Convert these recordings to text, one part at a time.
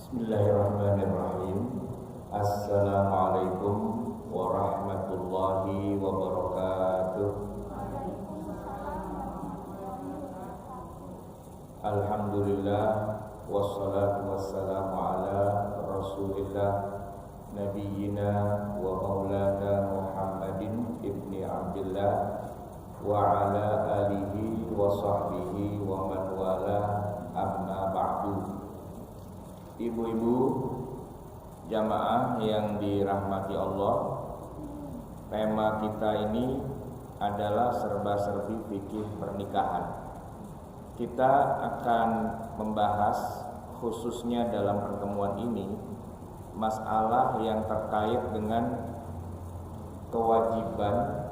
Bismillahirrahmanirrahim. Assalamualaikum warahmatullahi wabarakatuh. Alhamdulillah, wassalatu wassalamu ala Rasulillah Nabiyyina wa maulana Muhammadin ibni Abdillah wa ala alihi wa sahbihi wa man wala, amma ba'du. Ibu-ibu jamaah yang dirahmati Allah, tema kita ini adalah serba-serbi fikih pernikahan. Kita akan membahas khususnya dalam pertemuan ini masalah yang terkait dengan kewajiban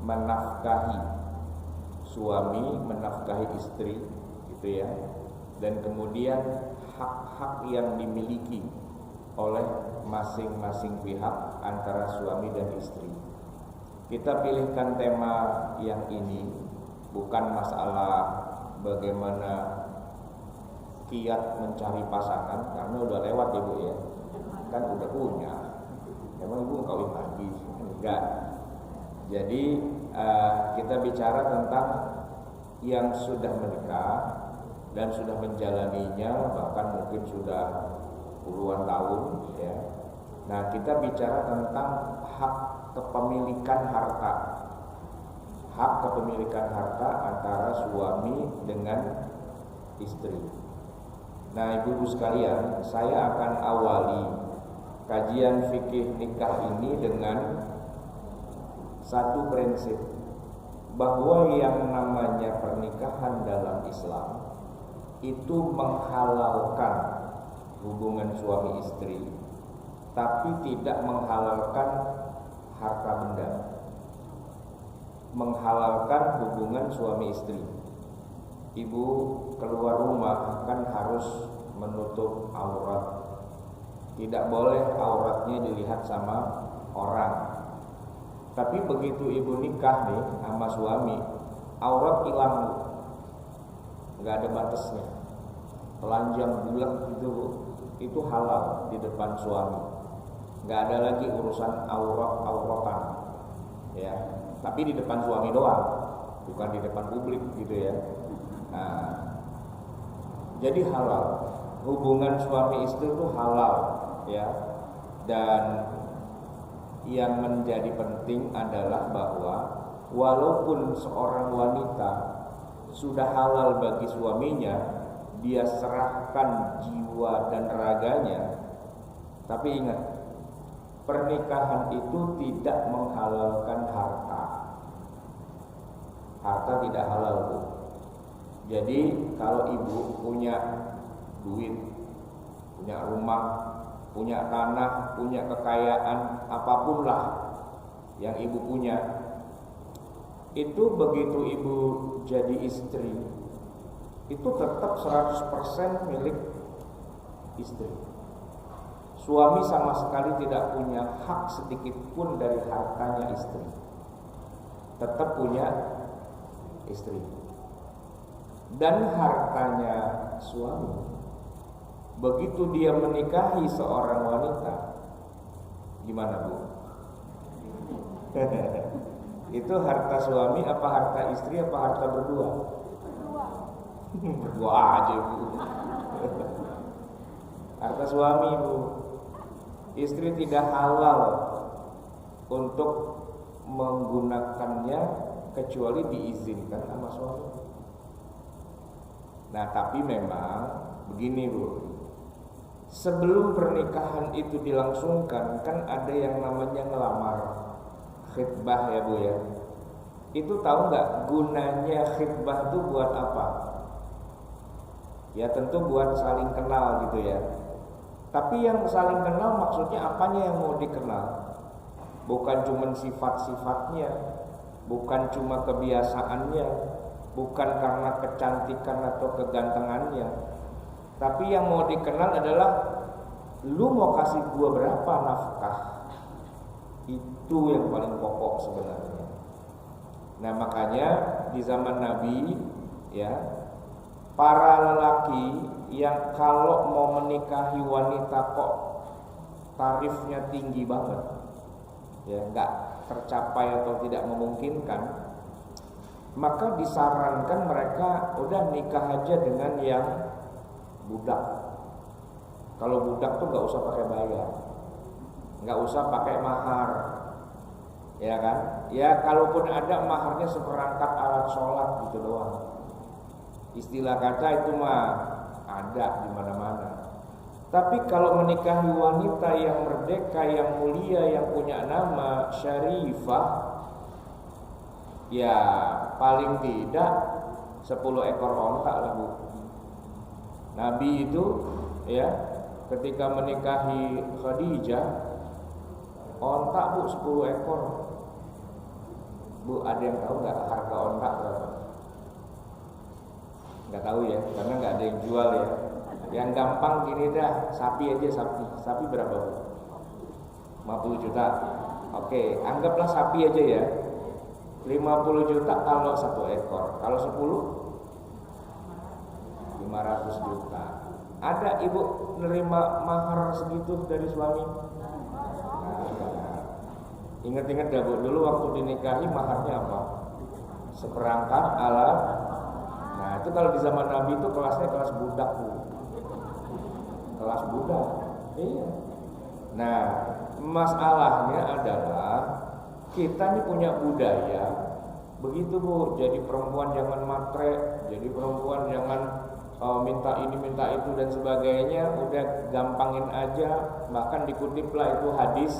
menafkahi suami, menafkahi istri, gitu ya. Dan kemudian hak-hak yang dimiliki oleh masing-masing pihak antara suami dan istri. Kita pilihkan tema yang ini bukan masalah bagaimana kiat mencari pasangan, karena udah lewat ibu ya, kan udah punya. Emang ibu kawin lagi? Enggak. Jadi kita bicara tentang yang sudah menikah dan sudah menjalaninya, bahkan mungkin sudah puluhan tahun ya. Nah, kita bicara tentang hak kepemilikan harta. Hak kepemilikan harta antara suami dengan istri. Nah, ibu-ibu sekalian, saya akan awali kajian fikih nikah ini dengan satu prinsip, bahwa yang namanya pernikahan dalam Islam itu menghalalkan hubungan suami istri, tapi tidak menghalalkan harta benda. Menghalalkan hubungan suami istri. Ibu keluar rumah kan harus menutup aurat. Tidak boleh auratnya dilihat sama orang. Tapi begitu ibu nikah nih sama suami, aurat hilang, nggak ada batasnya. Telanjang bulat itu halal di depan suami. Nggak ada lagi urusan aurat-auratan, ya. Tapi di depan suami doang, bukan di depan publik gitu ya. Nah, jadi halal. Hubungan suami istri itu halal, ya. Dan yang menjadi penting adalah bahwa walaupun seorang wanita sudah halal bagi suaminya, dia serahkan jiwa dan raganya, tapi ingat, pernikahan itu tidak menghalalkan harta. Harta tidak halal, Bu. Jadi kalau ibu punya duit, punya rumah, punya tanah, punya kekayaan, apapun lah yang ibu punya, itu begitu ibu jadi istri, itu tetap 100% milik istri. Suami sama sekali tidak punya hak sedikit pun dari hartanya istri. Tetap punya istri. Dan hartanya suami, begitu dia menikahi seorang wanita, gimana Bu? Itu harta suami apa harta istri apa harta berdua? Berdua aja Bu. Harta suami Bu. Istri tidak halal untuk menggunakannya kecuali diizinkan sama suami. Nah, tapi memang begini Bu, sebelum pernikahan itu dilangsungkan kan ada yang namanya ngelamar, khitbah ya Bu ya. Itu tahu nggak gunanya khitbah itu buat apa? Ya tentu buat saling kenal gitu ya. Tapi yang saling kenal maksudnya apanya yang mau dikenal? Bukan cuma sifat-sifatnya, bukan cuma kebiasaannya, bukan karena kecantikan atau kegantengannya. Tapi yang mau dikenal adalah lu mau kasih gua berapa nafkah. Itu yang paling pokok sebenarnya. Nah, makanya di zaman Nabi ya, para lelaki yang kalau mau menikahi wanita kok tarifnya tinggi banget, ya nggak tercapai atau tidak memungkinkan, maka disarankan mereka udah nikah aja dengan yang budak. Kalau budak tuh nggak usah pakai bayar, nggak usah pakai mahar, ya kan? Ya kalaupun ada maharnya seperangkat alat sholat gitu doang. Istilah kata itu mah ada di mana-mana. Tapi kalau menikahi wanita yang merdeka, yang mulia, yang punya nama syarifah, ya paling tidak 10 ekor onta lah Bu. Nabi itu ya ketika menikahi Khadijah, onta Bu 10 ekor. Bu, ada yang tahu nggak harga onta berapa? Nggak tahu ya, karena nggak ada yang jual ya. Yang gampang gini dah, sapi aja sapi. Sapi berapa Bu? 50 juta. Oke, anggaplah sapi aja ya. 50 juta kalau 1 ekor. Kalau 10 500 juta. Ada ibu nerima mahar segitu dari suami? Ingat-ingat dah Bu, dulu waktu dinikahi maharnya apa? Seperangkat alat. Nah itu kalau di zaman Nabi itu kelasnya kelas budak Bu. Kelas budak. Iya. Nah masalahnya adalah kita ini punya budaya begitu Bu. Jadi perempuan jangan matre, jadi perempuan jangan minta ini minta itu dan sebagainya. Udah gampangin aja. Bahkan dikutiplah itu hadis,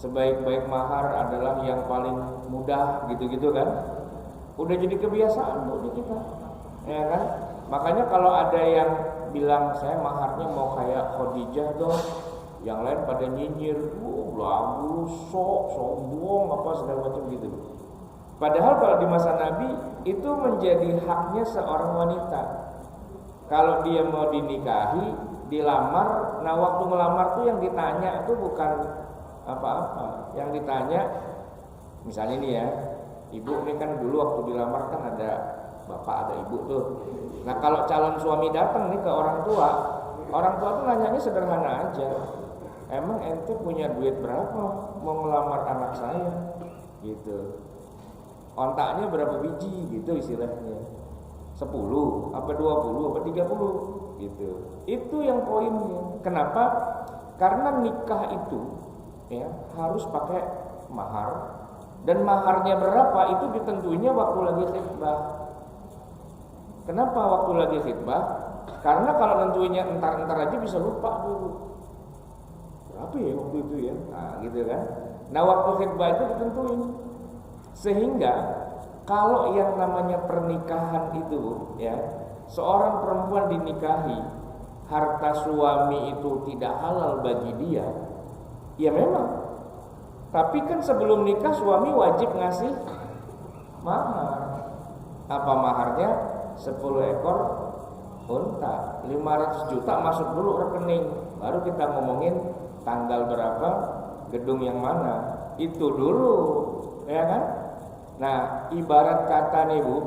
sebaik-baik mahar adalah yang paling mudah gitu-gitu kan. Udah jadi kebiasaan Bu di kita, ya kan. Makanya kalau ada yang bilang saya maharnya mau kayak Khadijah dong, yang lain pada nyinyir, lagu sok sombong apa segala macam gitu. Padahal kalau di masa Nabi itu menjadi haknya seorang wanita. Kalau dia mau dinikahi, dilamar, nah waktu ngelamar tuh yang ditanya itu bukan apa-apa. Yang ditanya misalnya nih ya, ibu ini kan dulu waktu dilamar kan ada bapak ada ibu tuh. Nah kalau calon suami datang nih ke orang tua tuh nanyanya sederhana aja, emang ente punya duit berapa mau ngelamar anak saya gitu, ontaknya berapa biji gitu istilahnya, 10 apa 20 apa 30 gitu. Itu yang poinnya. Kenapa? Karena nikah itu ya harus pakai mahar, dan maharnya berapa itu ditentuinya waktu lagi khitbah. Kenapa waktu lagi khitbah? Karena kalau nentuinnya entar-entar aja bisa lupa dulu berapa ya waktu itu ya, nah gitu kan. Nah waktu khitbah itu ditentuin, sehingga kalau yang namanya pernikahan itu ya, seorang perempuan dinikahi, harta suami itu tidak halal bagi dia, ya memang. Tapi kan sebelum nikah suami wajib ngasih mahar. Apa maharnya? 10 ekor unta, 500 juta masuk dulu rekening. Baru kita ngomongin tanggal berapa, gedung yang mana. Itu dulu, ya kan? Nah, ibarat kata nih Bu,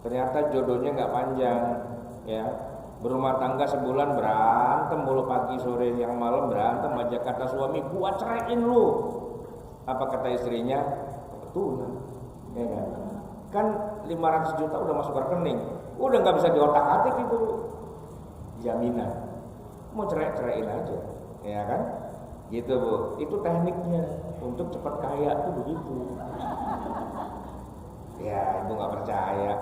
ternyata jodohnya nggak panjang, ya. Berumah tangga sebulan berantem mulu, pagi sore yang malam berantem aja. Kata suami, gua ceraiin lu. Apa kata istrinya? Kebetulan, ya kan? Kan 500 juta udah masuk rekening, udah nggak bisa diotak-atik itu jaminan. Mau ceraiin aja, ya kan? Gitu Bu. Itu tekniknya untuk cepat kaya tuh begitu. Ya, ibu nggak percaya.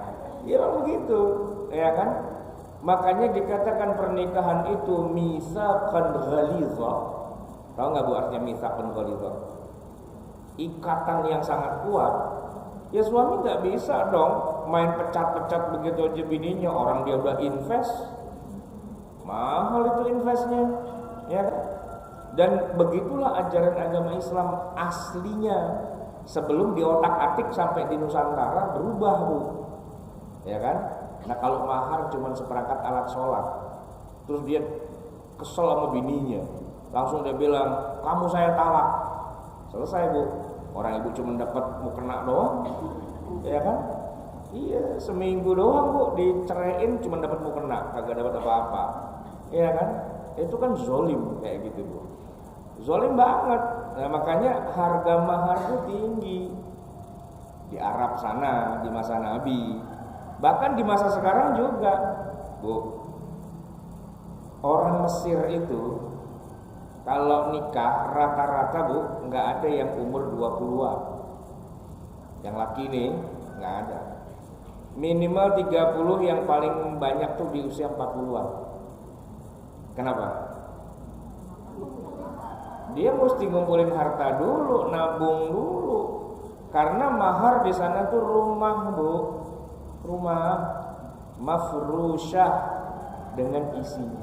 Ya begitu, ya kan? Makanya dikatakan pernikahan itu mitsaqan ghalizah. Tahu nggak Bu artinya mitsaqan ghalizah? Ikatan yang sangat kuat. Ya suami nggak bisa dong main pecat-pecat begitu aja bininya. Orang dia udah invest, mahal itu investnya, ya kan? Dan begitulah ajaran agama Islam aslinya. Sebelum diotak-atik sampai di Nusantara berubah Bu, ya kan? Nah kalau mahar cuma seperangkat alat sholat, terus dia kesel sama bininya, langsung dia bilang, kamu saya talak. Selesai Bu, orang ibu cuma dapat mukena doang, ya kan? Iya, seminggu doang Bu diceraiin cuma dapat mukena, kagak dapat apa-apa. Iya kan? Itu kan zolim kayak gitu Bu. Zolim banget. Nah, makanya harga mahar itu tinggi. Di Arab sana, di masa Nabi. Bahkan di masa sekarang juga, Bu. Orang Mesir itu kalau nikah rata-rata Bu, nggak ada yang umur 20-an. Yang laki nih, nggak ada. Minimal 30, yang paling banyak tuh di usia 40-an. Kenapa? Dia mesti ngumpulin harta dulu, nabung dulu. Karena mahar di sana tuh rumah Bu, rumah mafrusyah dengan isinya.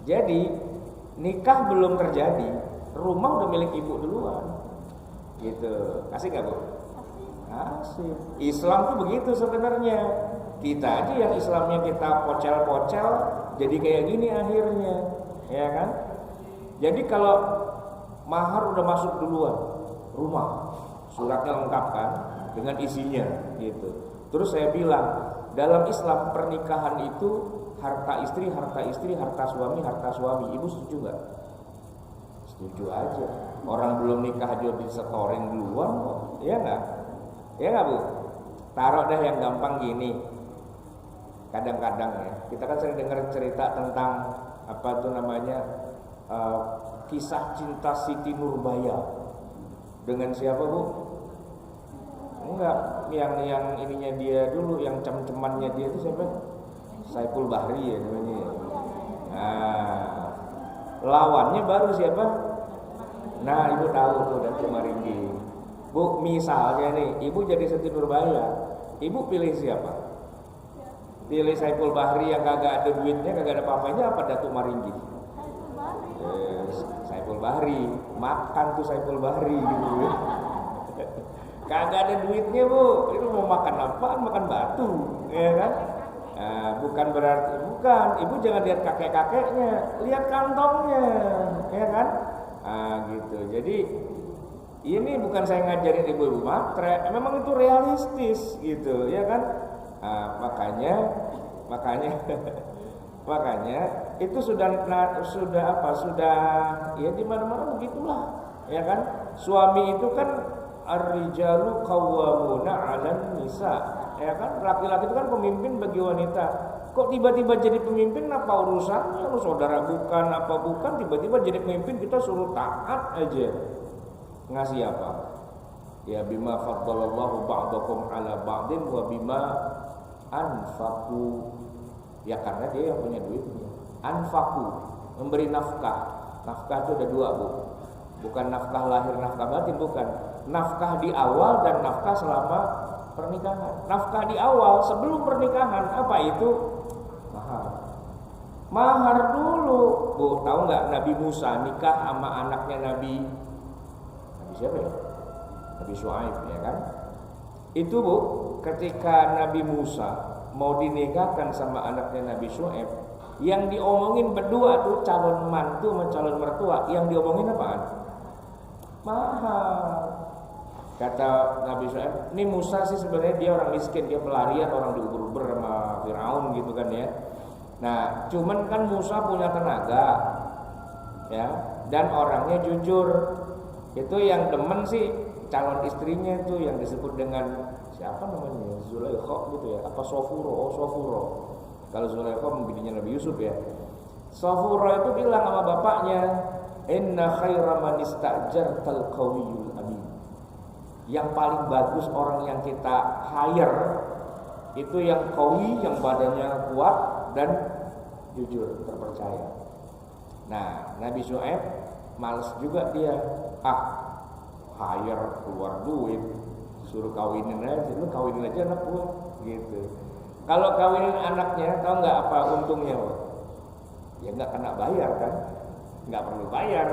Jadi nikah belum terjadi, rumah udah milik ibu duluan. Gitu. Kasih gak Bu? Kasih. Islam tuh begitu sebenarnya. Kita aja yang Islamnya kita pocel-pocel jadi kayak gini akhirnya, ya kan? Jadi kalau mahar udah masuk duluan, rumah, suratnya lengkap kan dengan isinya gitu. Terus saya bilang, dalam Islam pernikahan itu harta istri, harta suami. Ibu setuju nggak? Setuju aja. Orang belum nikah aja disetorin duluan kok, ya nggak? Ya nggak Bu? Taruh deh yang gampang gini. Kadang-kadang ya, kita kan sering dengar cerita tentang apa tuh namanya kisah cinta Siti Nurbaya dengan siapa Bu? Enggak, yang ininya dia dulu, yang cem-cemannya dia itu siapa? Saiful Bahri ya namanya. Nah, lawannya baru siapa? Nah, Ibu tahu tuh Datuk Maringgi. Bu, misalnya nih, Ibu jadi Siti Nurbaya, Ibu pilih siapa? Pilih Saiful Bahri yang kagak ada duitnya, kagak ada apa-apanya, apa Datuk Maringgi? Saiful Bahri, makan tuh Saiful Bahri gitu. Kagak ada duitnya Bu, itu mau makan apaan? Makan batu, ya kan? Nah, bukan berarti, bukan. Ibu jangan lihat kakek-kakeknya, lihat kantongnya, ya kan? Nah, gitu. Jadi ini bukan saya ngajarin ibu-ibu matre, memang itu realistis, gitu, ya kan? Nah, makanya itu sudah ya di mana-mana begitulah, ya kan? Suami itu kan ar-rijalu qawwamuna 'alan nisa, ya kan? Laki-laki itu kan pemimpin bagi wanita. Kok tiba-tiba jadi pemimpin, apa urusannya? Lu saudara bukan, apa bukan, tiba-tiba jadi pemimpin kita suruh taat aja. Ngasih apa? Ya bima faddalallahu ba'dakum 'ala ba'din wa bima anfaqu. Ya karena dia yang punya duitnya. Anfaqu, memberi nafkah. Nafkah itu ada dua Bu. Bukan nafkah lahir, nafkah batin, bukan. Nafkah di awal dan nafkah selama pernikahan. Nafkah di awal sebelum pernikahan apa itu? Mahar. Mahar dulu. Bu, tahu nggak Nabi Musa nikah sama anaknya Nabi siapa ya? Nabi Syuaib, ya kan? Itu Bu, ketika Nabi Musa mau dinikahkan sama anaknya Nabi Syuaib, yang diomongin berdua tuh calon mantu sama calon mertua, yang diomongin apaan? Mahar. Kata Nabi Syuaib, ini Musa sih sebenarnya dia orang miskin, dia pelarian, orang diuber-uber sama Firaun gitu kan ya. Nah, cuman kan Musa punya tenaga, ya, dan orangnya jujur. Itu yang demen sih calon istrinya itu yang disebut dengan siapa namanya? Zulaikha gitu ya, apa Sofuro? Oh, Sofuro. Kalau Zulaikha bininya Nabi Yusuf ya. Sofuro itu bilang sama bapaknya, "Inna khaira man ista'jartal qawiyul amin." Yang paling bagus orang yang kita hire itu yang qawi, yang badannya kuat dan jujur, terpercaya. Nah, Nabi Syuaib males juga dia. Hire keluar duit, suruh kawinin aja, lu kawinin aja anak gua gitu. Kalau kawinin anaknya, tahu nggak apa untungnya? Ya nggak kena bayar kan, nggak perlu bayar,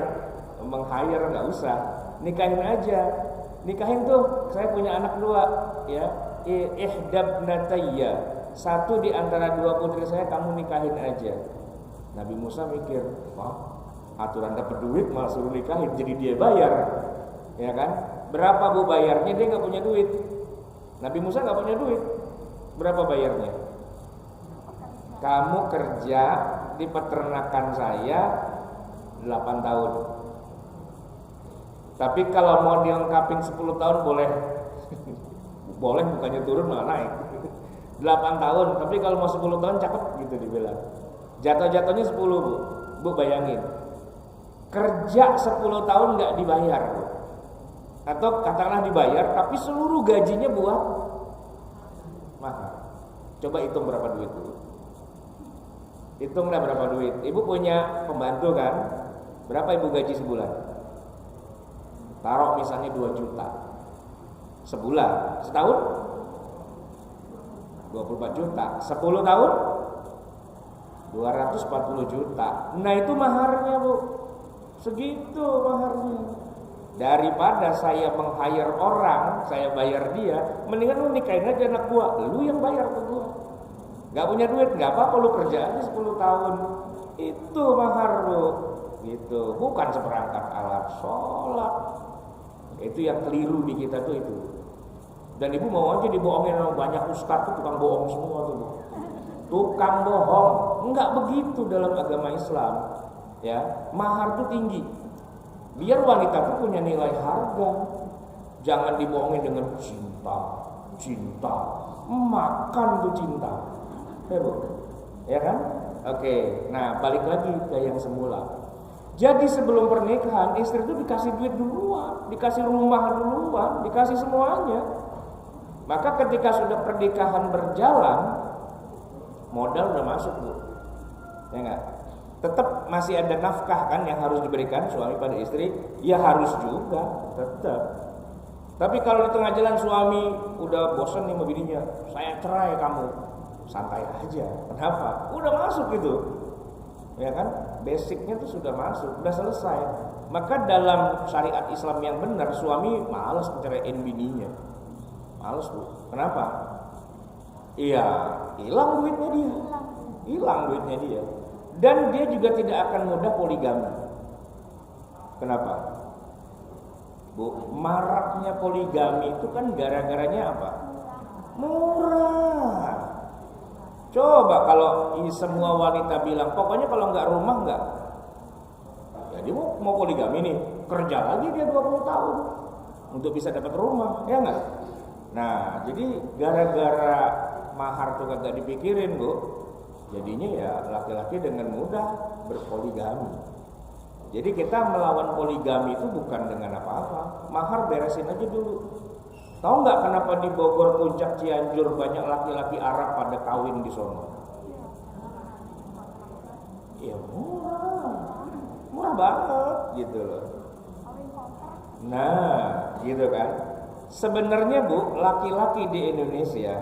meng-hire nggak usah, nikahin aja, nikahin tuh. Saya punya anak dua, ya, ihdabnatayya, satu di antara dua putri saya kamu nikahin aja. Nabi Musa mikir, wah, aturan dapat duit malah suruh nikahin, jadi dia bayar, ya kan? Berapa Bu bayarnya? Dia nggak punya duit. Nabi Musa nggak punya duit. Berapa bayarnya? Kamu kerja di peternakan saya 8 tahun. Tapi kalau mau dilengkapin 10 tahun boleh. Boleh, bukannya turun malah naik. 8 tahun, tapi kalau mau 10 tahun cakep gitu dibilang. Jatuh-jatuhnya 10, Bu. Bu bayangin. Kerja 10 tahun nggak dibayar, Bu. Atau katakanlah dibayar tapi seluruh gajinya buat mahar. Coba hitung berapa duit, Bu. Hitunglah berapa duit. Ibu punya pembantu kan? Berapa ibu gaji sebulan? Taruh misalnya 2 juta sebulan. Setahun 24 juta. 10 tahun 240 juta. Nah itu maharnya, Bu. Segitu maharnya. Daripada saya meng-hire orang, saya bayar dia, mendingan lu nikahin aja anak gua, lu yang bayar ke gua. Gak punya duit, gak apa-apa, lu kerja aja 10 tahun. Itu mahar, Bu. Gitu. Bukan seperangkat alat sholat. Itu yang keliru di kita tuh itu. Dan ibu mau aja dibohongin sama banyak ustadz tuh tukang bohong semua tuh, Bu. Tukang bohong. Enggak begitu dalam agama Islam. Ya, mahar tuh tinggi. Biar wanita tuh punya nilai harga. Jangan dibohongin dengan cinta. Makan tuh cinta. Ya, Bu. Ya kan? Oke. Nah, balik lagi ke yang semula. Jadi sebelum pernikahan istri itu dikasih duit duluan, dikasih rumah duluan, dikasih semuanya. Maka ketika sudah pernikahan berjalan, modal udah masuk, Bu. Ya enggak? Tetap masih ada nafkah kan yang harus diberikan suami pada istri, ya harus juga, tetap. Tapi kalau di tengah jalan suami udah bosan nih sama bininya, saya cerai kamu, santai aja. Kenapa? Udah masuk gitu. Ya kan? Basicnya tuh sudah masuk, udah selesai. Maka dalam syariat Islam yang benar, suami malas menceraiin bininya. Males, Bu. Kenapa? Iya, hilang duitnya dia. Hilang duitnya dia. Dan dia juga tidak akan mudah poligami. Kenapa? Bu, maraknya poligami itu kan gara-garanya apa? Murah. Coba kalau semua wanita bilang, pokoknya kalau nggak rumah nggak. Ya dia mau poligami nih, kerja lagi dia 20 tahun untuk bisa dapat rumah, ya nggak? Nah, jadi gara-gara mahar tuh kagak dipikirin, Bu. Jadinya ya laki-laki dengan mudah berpoligami. Jadi kita melawan poligami itu bukan dengan apa-apa. Mahar beresin aja dulu. Tahu nggak kenapa di Bogor, Puncak, Cianjur banyak laki-laki Arab pada kawin di sono? Ya murah banget gitu loh. Nah, gitu kan. Sebenarnya, Bu, laki-laki di Indonesia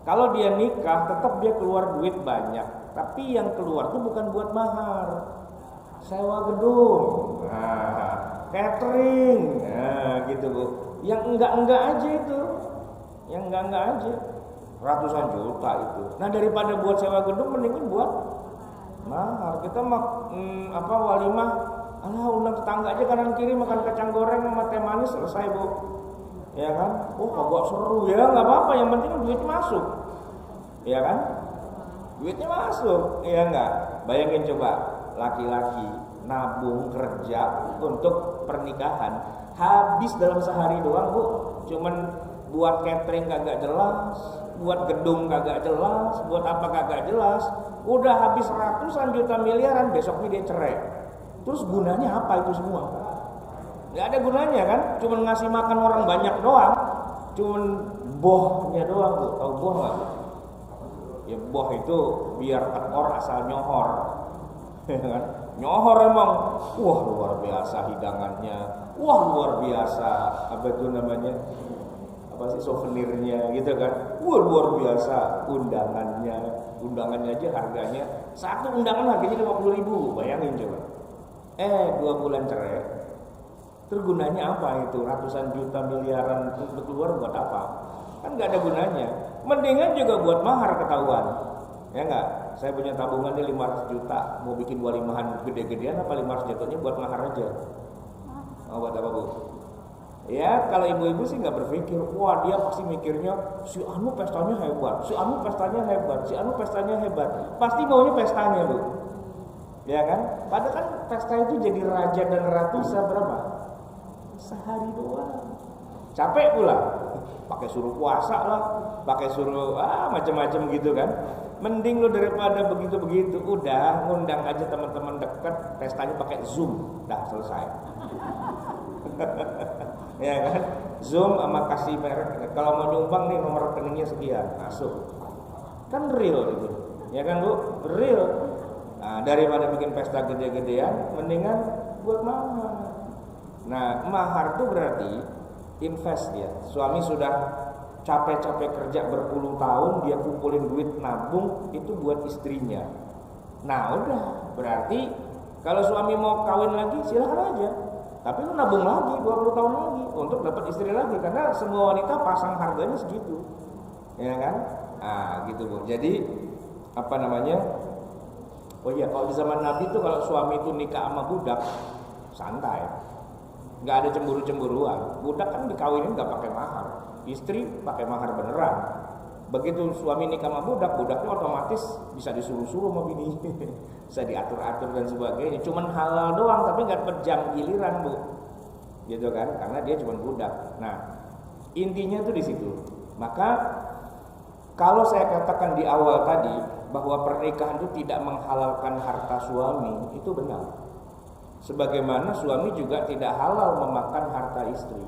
kalau dia nikah tetap dia keluar duit banyak, tapi yang keluar tuh bukan buat mahar, sewa gedung, catering, gitu, Bu. Yang enggak aja itu, yang enggak aja, ratusan juta itu. Nah daripada buat sewa gedung, mendingan buat mahar. Kita walimah, undang tetangga aja kanan kiri makan kacang goreng sama teh manis selesai, Bu. Ya kan? Oh kagak seru ya, nggak apa-apa. Yang penting duitnya masuk, ya kan? Duitnya masuk, ya nggak? Bayangin coba, laki-laki nabung kerja untuk pernikahan, habis dalam sehari doang, Bu. Cuman buat catering kagak jelas, buat gedung kagak jelas, buat apa kagak jelas. Udah habis ratusan juta miliaran, besoknya dia cerai. Terus gunanya apa itu semua? Nggak ada gunanya kan? Cuman ngasih makan orang banyak doang, cuman bohnya doang, Bu. Tahu boh nggak? Ya boh itu biar tekor asal nyohor, kan? Nyohor emang, wah luar biasa hidangannya, wah luar biasa apa itu namanya, apa sih souvenirnya gitu kan? Wah luar biasa undangannya aja harganya, satu undangan harganya 50.000, bayangin coba. 2 bulan cerai. Terus gunanya apa itu? Ratusan juta miliaran untuk keluar buat apa? Kan nggak ada gunanya. Mendingan juga buat mahar ketahuan. Ya nggak? Saya punya tabungan nih 500 juta, mau bikin walimahan gede-gedean apa 500 juta buat mahar aja? Mau buat apa, Bu? Ya kalau ibu-ibu sih nggak berpikir, wah dia pasti mikirnya si anu pestanya hebat, si anu pestanya hebat, si anu pestanya hebat. Pasti maunya pestanya bu, ya kan? Padahal kan pesta itu jadi raja dan ratu berapa? Sehari doang. Capek pula, pakai suruh puasa lah, pakai suruh macam-macam gitu kan. Mending lo daripada begitu-begitu, udah ngundang aja teman-teman dekat, pestanya pakai Zoom, dah selesai. Ya kan, Zoom sama kasih merek. Kalau mau nyumbang nih nomor rekeningnya sekian, masuk. Kan real gitu, ya kan bu, real. Nah, daripada bikin pesta gede-gedean, mendingan buat mahar. Nah, mahar itu berarti invest ya. Suami sudah capek-capek kerja berpuluh tahun, dia kumpulin duit nabung itu buat istrinya. Nah, udah berarti kalau suami mau kawin lagi silahkan aja. Tapi lu nabung lagi 20 tahun lagi untuk dapat istri lagi, karena semua wanita pasang harganya segitu. Ya kan? Gitu Bu. Jadi apa namanya? Oh iya, kalau di zaman Nabi itu kalau suami itu nikah sama budak santai. Enggak ada cemburu-cemburuan. Budak kan dikawinin enggak pakai mahar. Istri pakai mahar beneran. Begitu suami nikah sama budak, budaknya otomatis bisa disuruh-suruh sama bini. Bisa diatur-atur dan sebagainya. Cuman halal doang tapi enggak dapat jam giliran, Bu. Gitu kan? Karena dia cuma budak. Nah, intinya tuh di situ. Maka kalau saya katakan di awal tadi bahwa pernikahan itu tidak menghalalkan harta suami, itu benar. Sebagaimana suami juga tidak halal memakan harta istri,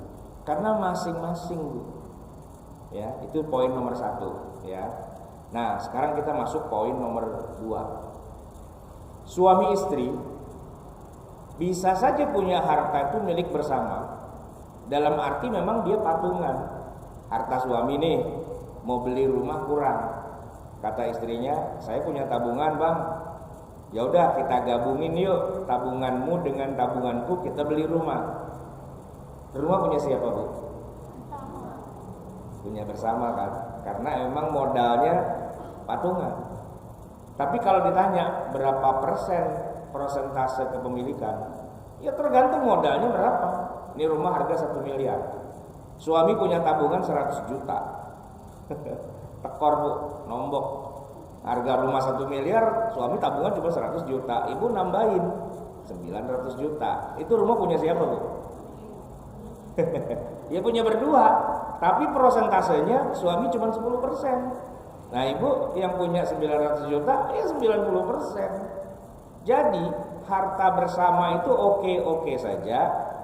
karena masing-masing Bu. Ya, itu poin nomor 1 ya. Nah, sekarang kita masuk poin nomor 2. Suami istri bisa saja punya harta itu milik bersama. Dalam arti memang dia patungan. Harta suami nih mau beli rumah kurang. Kata istrinya, "Saya punya tabungan, Bang. Ya udah kita gabungin yuk, tabunganmu dengan tabunganku, kita beli rumah." Rumah punya siapa, Bu? Punya bersama kan, karena memang modalnya patungan. Tapi kalau ditanya berapa persentase kepemilikan, ya tergantung modalnya berapa. Ini rumah harga 1 miliar, suami punya tabungan 100 juta. Tekor Bu, nombok. Harga rumah 1 miliar, suami tabungan cuma 100 juta, ibu nambahin 900 juta. Itu rumah punya siapa Bu? Ya punya berdua, tapi prosentasenya suami cuma 10%. Nah ibu yang punya 900 juta ya 90%. Jadi harta bersama itu oke-oke saja,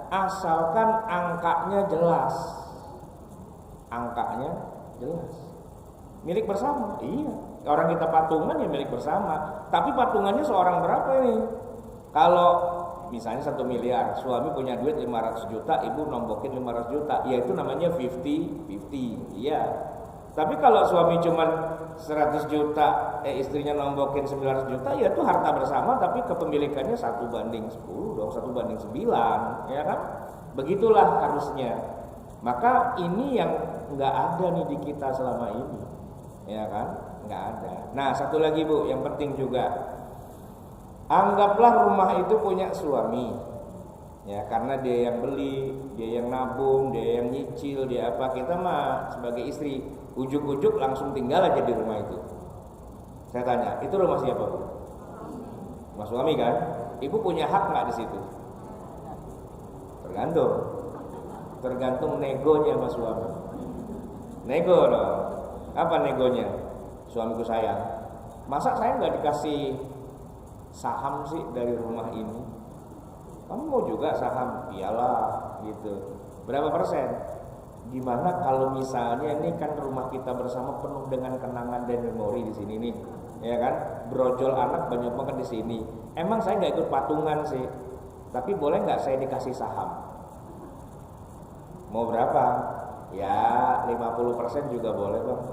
asalkan angkanya jelas. Angkanya jelas. Milik bersama, iya. Orang kita patungan ya milik bersama. Tapi patungannya seorang berapa ini? Kalau misalnya 1 miliar, suami punya duit 500 juta, ibu nombokin 500 juta, ya itu namanya 50-50, iya. Tapi kalau suami cuman 100 juta, istrinya nombokin 900 juta, ya itu harta bersama, tapi kepemilikannya 1:10 dong, 1:9, ya kan? Begitulah harusnya. Maka ini yang nggak ada nih di kita selama ini, ya kan? Nggak ada. Nah satu lagi Bu, yang penting juga. Anggaplah rumah itu punya suami, ya karena dia yang beli, dia yang nabung, dia yang nyicil, dia apa. Kita mah sebagai istri ujuk-ujuk langsung tinggal aja di rumah itu. Saya tanya, itu rumah siapa Bu? Rumah suami kan? Ibu punya hak nggak di situ? Tergantung negonya sama suami. Nego dong. Apa negonya? Suamiku sayang. Masa saya nggak dikasih saham sih dari rumah ini? Kamu mau juga saham? Iyalah gitu. Berapa persen? Gimana kalau misalnya ini kan rumah kita bersama penuh dengan kenangan dan memori di sini nih, ya kan? Brojol anak banyak banget di sini. Emang saya nggak ikut patungan sih, tapi boleh nggak saya dikasih saham? Mau berapa? Ya 50% juga boleh Bang.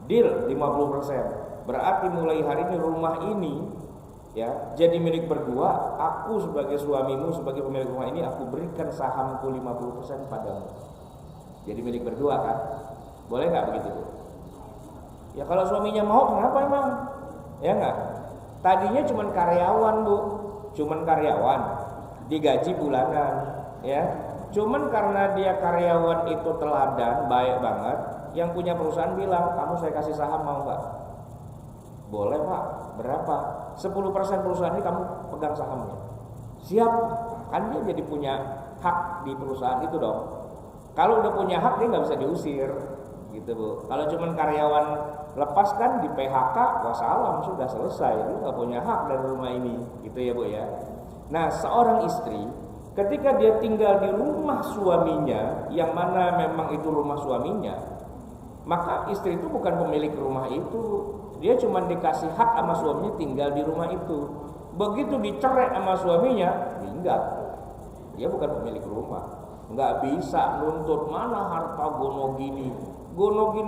Deal 50%. Berarti mulai hari ini rumah ini ya jadi milik berdua. Aku sebagai suamimu, sebagai pemilik rumah ini, aku berikan sahamku 50% padamu. Jadi milik berdua kan? Boleh nggak begitu Bu? Ya kalau suaminya mau, kenapa emang? Ya nggak? Tadinya cuman karyawan Bu, cuman karyawan, digaji bulanan, ya. Cuman karena dia karyawan itu teladan, baik banget, yang punya perusahaan bilang, kamu saya kasih saham mau nggak? Boleh Pak, berapa? 10% perusahaan ini kamu pegang sahamnya. Siap, kan dia jadi punya hak di perusahaan itu dong. Kalau udah punya hak dia nggak bisa diusir, gitu Bu. Kalau cuman karyawan lepas kan di PHK, wassalam sudah selesai, lu nggak punya hak dari rumah ini, gitu ya Bu ya. Nah, seorang istri ketika dia tinggal di rumah suaminya, yang mana memang itu rumah suaminya, maka istri itu bukan pemilik rumah itu. Dia cuma dikasih hak sama suaminya tinggal di rumah itu. Begitu dicerai sama suaminya, meninggal. Dia bukan pemilik rumah. Nggak bisa nuntut mana harta gono gini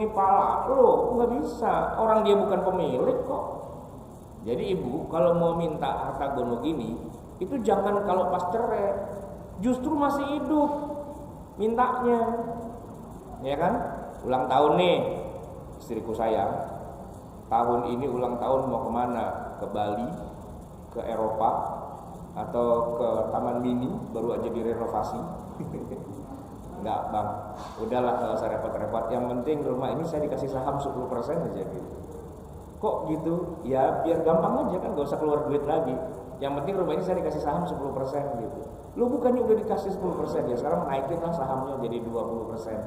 pala lo, nggak bisa. Orang dia bukan pemilik kok. Jadi ibu kalau mau minta harta gono gini, itu jangan kalau pas cerai, justru masih hidup mintanya, ya kan? Ulang tahun nih, istriku sayang, tahun ini ulang tahun mau kemana? Ke Bali, ke Eropa, atau ke Taman Mini baru aja direnovasi. Enggak bang, udahlah nggak usah repot-repot. Yang penting rumah ini saya dikasih saham 10% aja gitu. Kok gitu? Ya biar gampang aja kan, nggak usah keluar duit lagi. Yang penting rumah ini saya dikasih saham 10% gitu. Lu bukannya udah dikasih 10% ya, sekarang naikin lah sahamnya jadi 20%.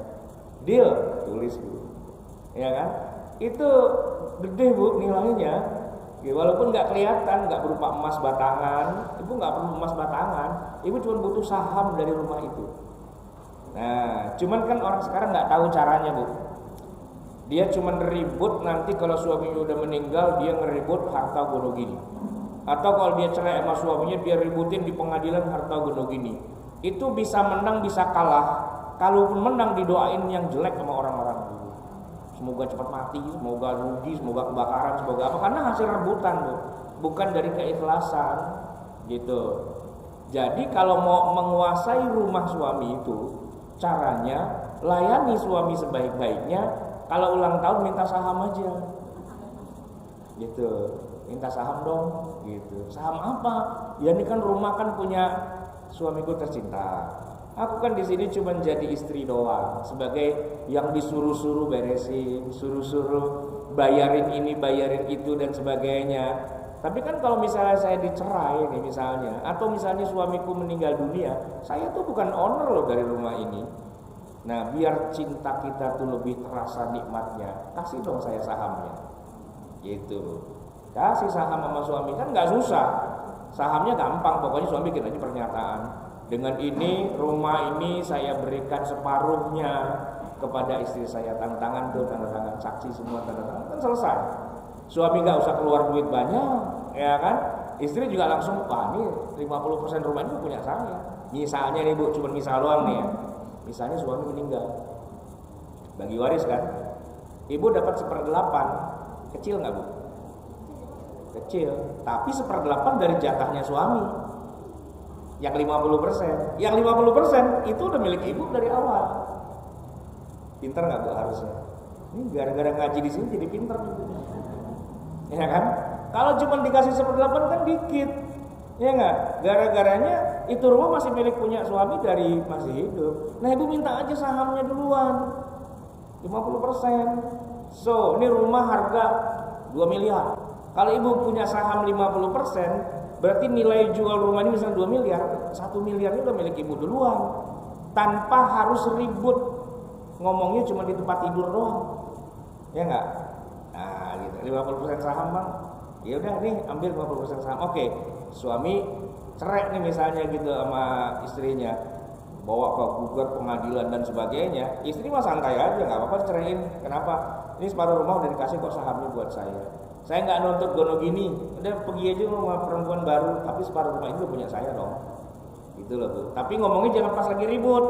Deal, tulis Bu. Ya kan? Itu gede Bu nilainya. Ya, walaupun nggak kelihatan, nggak berupa emas batangan, ibu nggak perlu emas batangan, ibu cuma butuh saham dari rumah itu. Nah, cuman kan orang sekarang nggak tahu caranya Bu. Dia cuma ribut nanti kalau suaminya udah meninggal, dia ngeribut harta gono gini. Atau kalau dia cerai sama suaminya, dia ributin di pengadilan harta gono gini. Itu bisa menang, bisa kalah. Kalaupun menang didoain yang jelek sama orang-orang. Semoga cepat mati, semoga rugi, semoga kebakaran, semoga apa, karena hasil rebutan Bu, bukan dari keikhlasan gitu. Jadi kalau mau menguasai rumah suami itu, caranya layani suami sebaik-baiknya. Kalau ulang tahun minta saham aja gitu, minta saham dong gitu. Saham apa? Ya ini kan rumah kan punya suamiku tercinta. Aku kan di sini cuma jadi istri doang, sebagai yang disuruh-suruh beresin, suruh-suruh bayarin ini, bayarin itu dan sebagainya. Tapi kan kalau misalnya saya dicerai nih misalnya, atau misalnya suamiku meninggal dunia, saya tuh bukan owner loh dari rumah ini. Nah, biar cinta kita tuh lebih terasa nikmatnya, kasih dong saya sahamnya. Gitu. Kasih saham sama suami kan nggak susah. Sahamnya gampang, pokoknya suami bikin aja pernyataan. Dengan ini, rumah ini saya berikan separuhnya kepada istri saya. Tanda tangan tuh, tanda tangan saksi semua, tanda tangan kan selesai. Suami nggak usah keluar duit banyak, ya kan? Istri juga langsung, wah ini 50% rumah ini punya saya. Misalnya nih Bu, cuma misal doang nih ya. Misalnya suami meninggal, bagi waris kan, ibu dapat 1/8, kecil nggak Bu? Kecil, tapi 1/8 dari jatahnya suami. Yang 50%, yang 50% itu udah milik ibu dari awal. Pinter nggak Bu harusnya? Ini gara-gara ngaji di sini jadi pinter gitu. Ya kan? Kalau cuma dikasih 1/8 kan dikit, ya nggak? Gara-garanya itu rumah masih milik punya suami dari masih hidup. Nah ibu minta aja sahamnya duluan, 50%. So ini rumah harga 2 miliar. Kalau ibu punya saham 50%, berarti nilai jual rumah ini misalnya 2 miliar, 1 miliarnya udah milik ibu duluan, tanpa harus ribut. Ngomongnya cuma di tempat tidur doang, ya nggak? Nah gitu, 50% saham Bang. Ya udah nih ambil 50% saham. Oke, suami cerai nih misalnya gitu sama istrinya, bawa ke gugat pengadilan dan sebagainya. Istri mah santai aja, nggak apa-apa ceraiin. Kenapa? Ini separuh rumah udah dikasih kok sahamnya buat saya. Saya nggak nuntut gono gini, udah pergi aja rumah perempuan baru, tapi separuh rumah itu punya saya dong. Gitu loh Bu. Tapi ngomongnya jangan pas lagi ribut,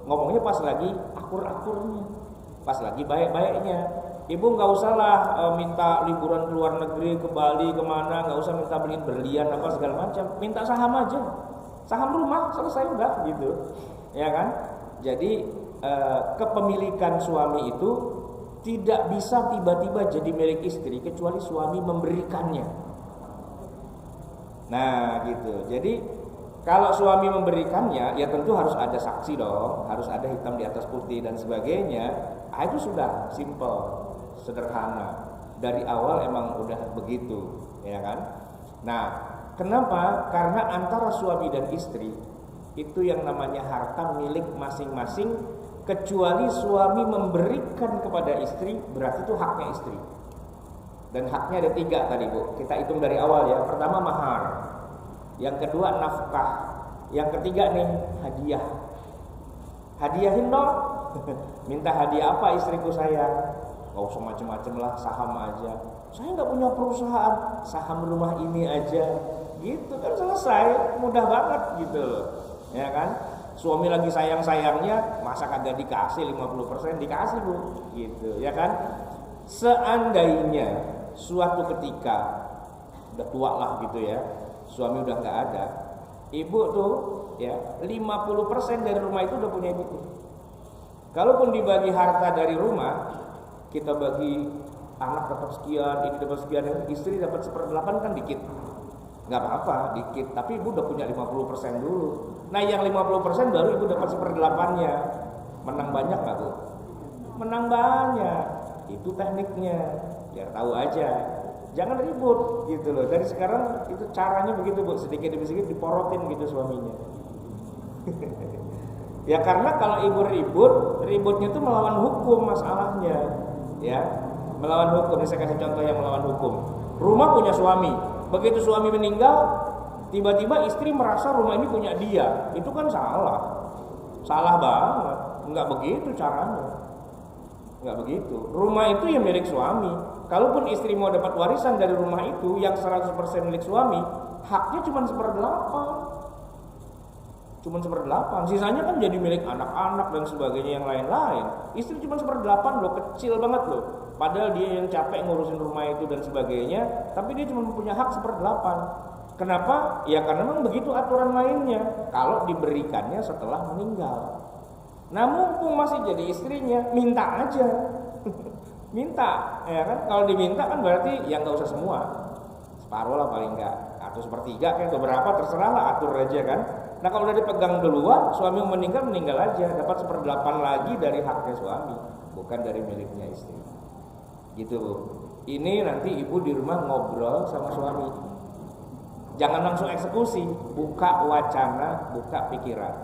ngomongnya pas lagi akur-akurnya, pas lagi baik-baiknya. Ibu nggak usah lah minta liburan ke luar negeri, ke Bali, kemana, nggak usah minta beliin berlian apa segala macam, minta saham aja, saham rumah selesai udah gitu, ya kan? Jadi kepemilikan suami itu tidak bisa tiba-tiba jadi milik istri kecuali suami memberikannya. Nah gitu. Jadi Kalau suami memberikannya, ya tentu harus ada saksi dong, harus ada hitam di atas putih dan sebagainya. Itu sudah simple, sederhana. Dari awal emang udah begitu, ya kan? Nah, kenapa? Karena antara suami dan istri itu yang namanya harta milik masing-masing, kecuali suami memberikan kepada istri, berarti itu haknya istri. Dan haknya ada 3 tadi Bu, kita hitung dari awal ya. Pertama mahar, yang kedua nafkah, yang ketiga nih hadiah. Hadiahin dong. Minta hadiah apa istriku sayang? Gak usah macem-macem lah, saham aja. Saya nggak punya perusahaan, saham rumah ini aja. Gitu kan selesai, mudah banget gitu loh. Ya kan? Suami lagi sayang-sayangnya, masa kagak dikasih 50%? Dikasih Bu, gitu ya kan? Seandainya suatu ketika udah tua lah gitu ya, suami udah nggak ada, ibu tuh ya 50% dari rumah itu udah punya ibu tuh. Kalaupun dibagi harta dari rumah, kita bagi anak dapat sekian, ini dapat sekian, istri dapat 1/8 kan dikit. Nggak apa-apa, dikit, tapi ibu udah punya 50% dulu. Nah yang 50% baru ibu dapat 1/8-nya. Menang banyak nggak Bu? Menang banyak. Itu tekniknya, biar tahu aja. Jangan ribut gitu loh. Dari sekarang itu caranya begitu Bu, sedikit demi sedikit diporotin gitu suaminya. Ya karena kalau ibu ributnya itu melawan hukum masalahnya. Ya, melawan hukum. Ini saya kasih contoh yang melawan hukum. Rumah punya suami, begitu suami meninggal, tiba-tiba istri merasa rumah ini punya dia. Itu kan salah banget. Enggak begitu caranya. Enggak begitu. Rumah itu ya milik suami. Kalaupun istri mau dapat warisan dari rumah itu yang 100% milik suami, haknya cuma 1/8. Cuma 1/8, sisanya kan jadi milik anak-anak dan sebagainya yang lain-lain. Istri cuma 1/8 loh, kecil banget loh. Padahal dia yang capek ngurusin rumah itu dan sebagainya, tapi dia cuma punya hak 1/8. Kenapa? Ya karena memang begitu aturan mainnya. Kalau diberikannya setelah meninggal. Nah mumpung masih jadi istrinya, minta aja. Minta, ya kan? Kalau diminta kan berarti ya nggak usah semua, separuh lah paling nggak, atau 1/3 kayak beberapa terserah lah, atur aja kan. Nah kalau udah dipegang duluan, suami meninggal aja, dapat 1/8 lagi dari haknya suami, bukan dari miliknya istri. Gitu Bu. Ini nanti ibu di rumah ngobrol sama suami. Jangan langsung eksekusi, buka wacana, buka pikiran,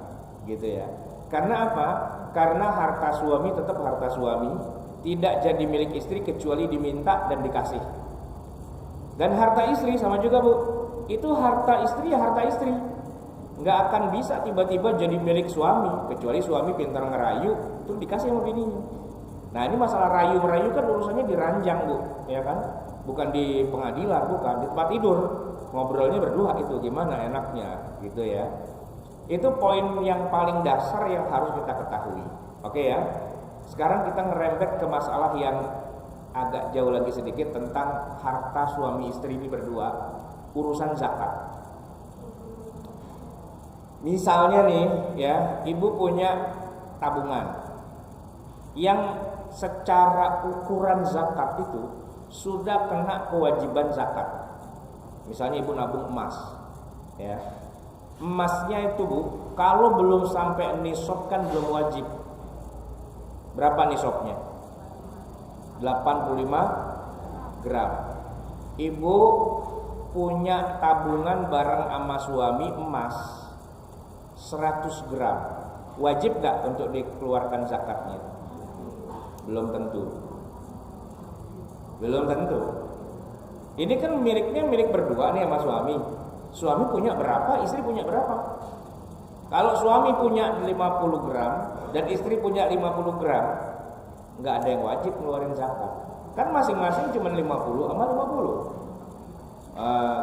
gitu ya. Karena apa? Karena harta suami tetap harta suami, tidak jadi milik istri kecuali diminta dan dikasih. Dan harta istri sama juga Bu, itu harta istri ya harta istri. Nggak akan bisa tiba-tiba jadi milik suami kecuali suami pintar ngerayu terus dikasih sama bininya. Nah ini masalah rayu-merayu kan urusannya di ranjang Bu, ya kan? Bukan di pengadilan, bukan di tempat tidur. Ngobrolnya berdua itu gimana enaknya gitu ya. Itu poin yang paling dasar yang harus kita ketahui. Oke ya. Sekarang kita ngerembet ke masalah yang agak jauh lagi sedikit tentang harta suami istri ini berdua, urusan zakat. Misalnya nih ya, ibu punya tabungan yang secara ukuran zakat itu sudah kena kewajiban zakat. Misalnya ibu nabung emas, ya, emasnya itu Bu, kalau belum sampai nisab kan belum wajib. Berapa nisabnya? 85 gram. Ibu punya tabungan barang sama suami emas 100 gram. Wajib gak untuk dikeluarkan zakatnya? Belum tentu. Belum tentu. Ini kan miliknya milik berdua nih sama suami. Suami punya berapa, istri punya berapa? Kalau suami punya 50 gram dan istri punya 50 gram, nggak ada yang wajib ngeluarin zakat. Kan masing-masing cuma 50 sama 50.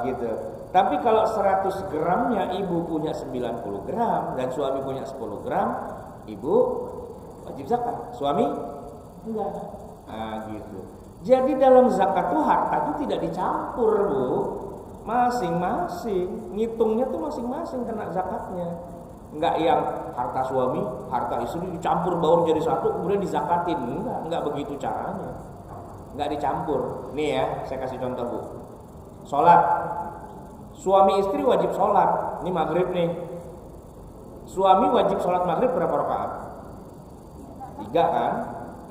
Gitu. Tapi kalau 100 gramnya ibu punya 90 gram dan suami punya 10 gram, ibu wajib zakat. Suami enggak. Gitu. Jadi dalam zakat tuh harta itu tidak dicampur Bu. Masing-masing, ngitungnya tuh masing-masing kena zakatnya. Enggak yang harta suami, harta istri dicampur baur jadi satu kemudian dizakatin. Enggak begitu caranya. Enggak dicampur. Nih ya, saya kasih contoh Bu. Suami istri wajib sholat. Ini maghrib nih. Suami wajib sholat maghrib berapa rakaat? 3 kan?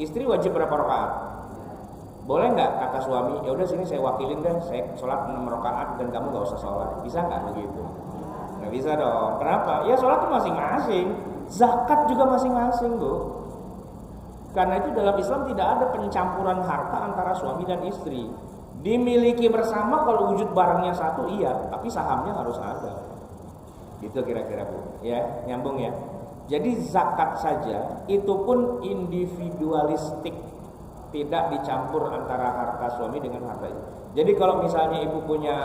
Istri wajib berapa rakaat? Boleh nggak kata suami, ya udah sini saya wakilin deh, saya sholat 6 rakaat dan kamu nggak usah sholat. Bisa nggak begitu? Nggak bisa dong. Kenapa? Ya sholat itu masing-masing. Zakat juga masing-masing, Bu. Karena itu dalam Islam tidak ada pencampuran harta antara suami dan istri. Dimiliki bersama kalau wujud barangnya satu iya, tapi sahamnya harus ada. Gitu kira-kira, Bu. Ya, nyambung ya. Jadi zakat saja itu pun individualistik, tidak dicampur antara harta suami dengan harta istri. Jadi kalau misalnya ibu punya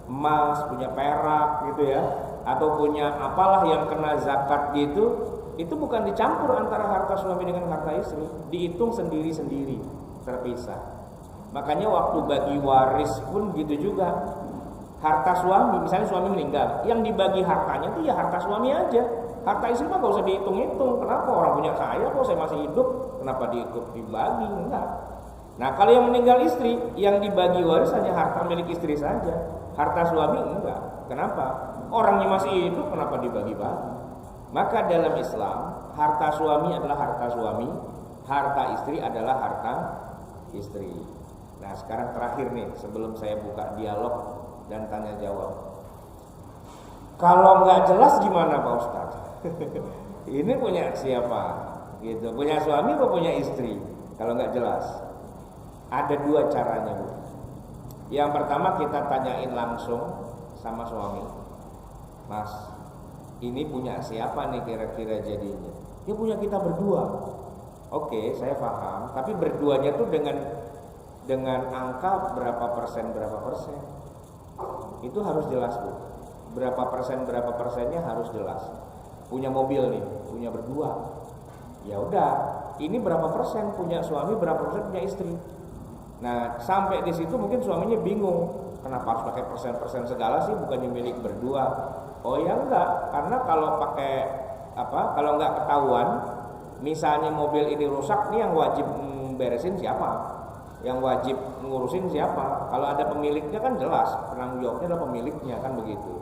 emas, punya perak gitu ya, atau punya apalah yang kena zakat gitu, itu bukan dicampur antara harta suami dengan harta istri, dihitung sendiri-sendiri, terpisah. Makanya waktu bagi waris pun gitu juga. Harta suami, misalnya suami meninggal, yang dibagi hartanya itu ya harta suami aja. Harta istri mah gak usah dihitung-hitung. Kenapa orang punya saya kok saya masih hidup, kenapa diikut dibagi? Enggak. Nah kalau yang meninggal istri, yang dibagi waris hanya harta milik istri saja. Harta suami enggak. Kenapa? Orangnya masih hidup, kenapa dibagi-bagi? Maka dalam Islam, harta suami adalah harta suami, harta istri adalah harta istri. Nah sekarang terakhir nih, sebelum saya buka dialog dan tanya jawab. Kalau nggak jelas gimana Pak Ustadz? Ini punya siapa? Gitu. Punya suami atau punya istri? Kalau nggak jelas, ada 2 caranya, Bu. Yang pertama kita tanyain langsung sama suami, Mas, ini punya siapa nih kira-kira jadinya? Dia punya kita berdua. Oke, saya paham. Tapi berduanya tuh dengan angka berapa persen? Itu harus jelas, Bu. Berapa persennya harus jelas. Punya mobil nih, punya berdua. Ya udah, ini berapa persen punya suami, berapa persen punya istri. Nah, sampai di situ mungkin suaminya bingung. Kenapa harus pakai persen-persen segala sih, bukannya milik berdua? Oh ya enggak, karena kalau pakai kalau enggak ketahuan, misalnya mobil ini rusak, nih yang wajib beresin siapa? Yang wajib ngurusin siapa? Kalau ada pemiliknya kan jelas, penanggung jawabnya adalah pemiliknya, kan begitu.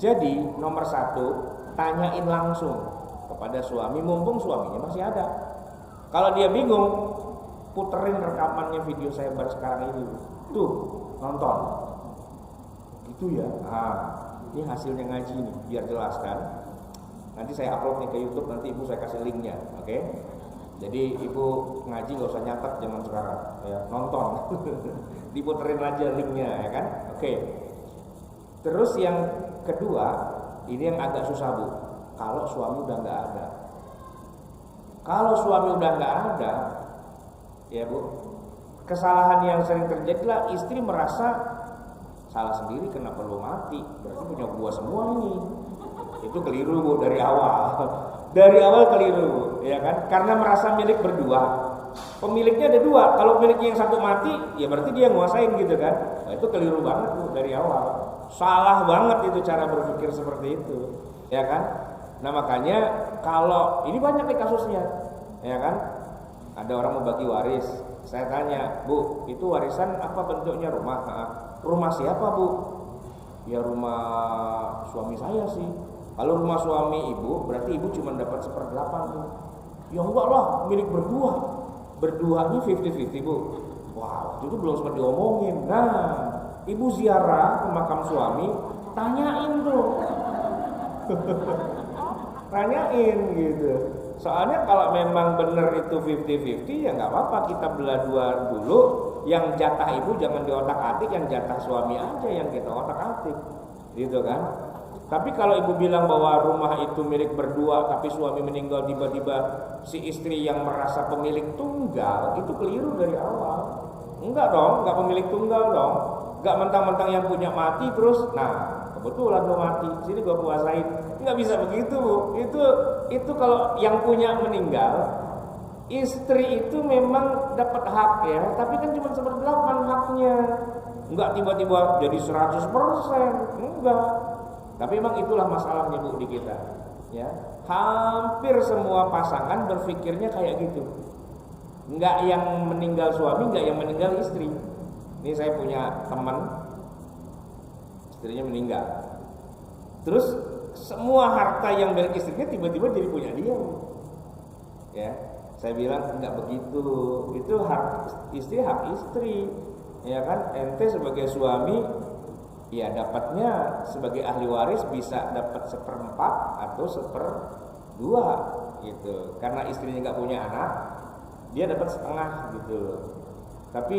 Jadi nomor 1, tanyain langsung kepada suami, mumpung suaminya masih ada. Kalau dia bingung, puterin rekamannya video saya baru sekarang ini. Tuh, nonton. Gitu ya. Ini hasilnya ngaji nih, biar jelas kan. Nanti saya upload nih ke YouTube, nanti ibu saya kasih linknya, oke? Jadi ibu ngaji gak usah nyatet zaman sekarang, ya nonton, diputerin aja linknya, ya kan? Oke. Terus yang kedua, ini yang agak susah, Bu. Kalau suami udah nggak ada, kalau suami udah nggak ada, ya Bu, kesalahan yang sering terjadi lah istri merasa salah sendiri, kenapa lu mati? Berarti punya gua semua ini. Itu keliru, Bu, dari awal. Dari awal keliru, Bu, ya kan? Karena merasa milik berdua. Pemiliknya ada 2. Kalau miliknya yang satu mati, ya berarti dia nguasain gitu kan? Nah, itu keliru banget, Bu, dari awal. Salah banget itu cara berpikir seperti itu, ya kan? Nah makanya kalau ini banyak nih kasusnya, ya kan? Ada orang mau bagi waris, saya tanya, Bu, itu warisan apa bentuknya? Rumah? Rumah siapa, Bu? Ya rumah suami saya sih. Kalau rumah suami ibu, berarti ibu cuma dapat 1/8, Bu. Ya enggak lah, milik berdua. Berduanya 50-50, Bu. Wow, itu belum sempat diomongin. Nah, ibu ziarah ke makam suami, tanyain tuh. Tanyain gitu. Soalnya kalau memang benar itu 50-50, ya nggak apa-apa, kita belah 2 dulu. Yang jatah ibu jangan diotak-atik, yang jatah suami aja yang kita otak-atik, gitu kan? Tapi kalau ibu bilang bahwa rumah itu milik berdua, tapi suami meninggal tiba-tiba si istri yang merasa pemilik tunggal, itu keliru dari awal. Enggak dong, enggak pemilik tunggal dong. Enggak mentang-mentang yang punya mati terus, nah kebetulan lo mati, sini gua kuasain. Enggak bisa begitu, Bu. Itu kalau yang punya meninggal, istri itu memang dapat hak ya, tapi kan cuma 1/8 haknya. Enggak tiba-tiba jadi 100%, enggak. Tapi memang itulah masalahnya, Bu, di kita. Ya, hampir semua pasangan berpikirnya kayak gitu. Enggak yang meninggal suami, enggak yang meninggal istri. Ini saya punya teman istrinya meninggal. Terus semua harta yang milik istrinya tiba-tiba jadi punya dia. Ya, saya bilang enggak begitu. Itu hak istri, ya kan? Ente sebagai suami, ya dapatnya sebagai ahli waris bisa dapat 1/4 atau 1/2 gitu. Karena istrinya nggak punya anak, dia dapat setengah gitu. Tapi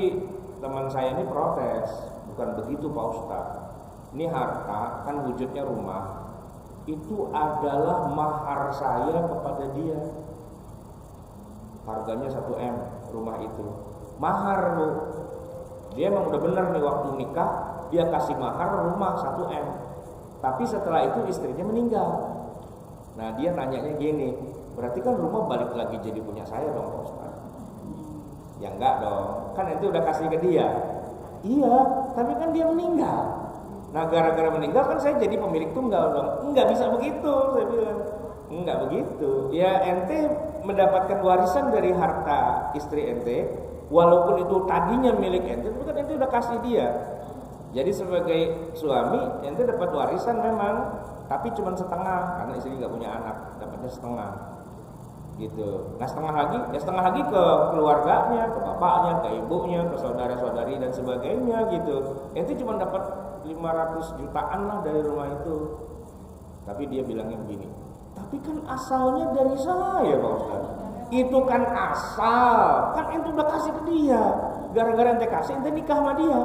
teman saya ini protes, bukan begitu Pak Ustadz. Ini harta kan wujudnya rumah, itu adalah mahar saya kepada dia. Harganya 1 M rumah itu. Mahar lu. Dia emang udah bener nih waktu nikah dia kasih mahar rumah 1 M. Tapi setelah itu istrinya meninggal. Nah dia nanyanya gini, berarti kan rumah balik lagi jadi punya saya dong Pak Ustadz? Ya enggak dong, kan itu udah kasih ke dia. Iya, tapi kan dia meninggal. Nah gara-gara meninggal kan saya jadi pemilik tunggal dong. Enggak bisa begitu, saya bilang. Enggak begitu. Ya ente mendapatkan warisan dari harta istri ente, walaupun itu tadinya milik ente, tapi kan ente udah kasih dia. Jadi sebagai suami ente dapat warisan memang, tapi cuma setengah karena istri nggak punya anak, dapatnya setengah. Gitu. Nah setengah lagi ke keluarganya, ke bapaknya, ke ibunya, ke saudara-saudari dan sebagainya gitu. Ente cuma dapat 500 jutaan lah dari rumah itu. Tapi dia bilangnya begini, tapi kan asalnya dari saya Pak Ustaz. Itu kan asal, kan ente udah kasih ke dia. Gara-gara ente kasih, ente nikah sama dia.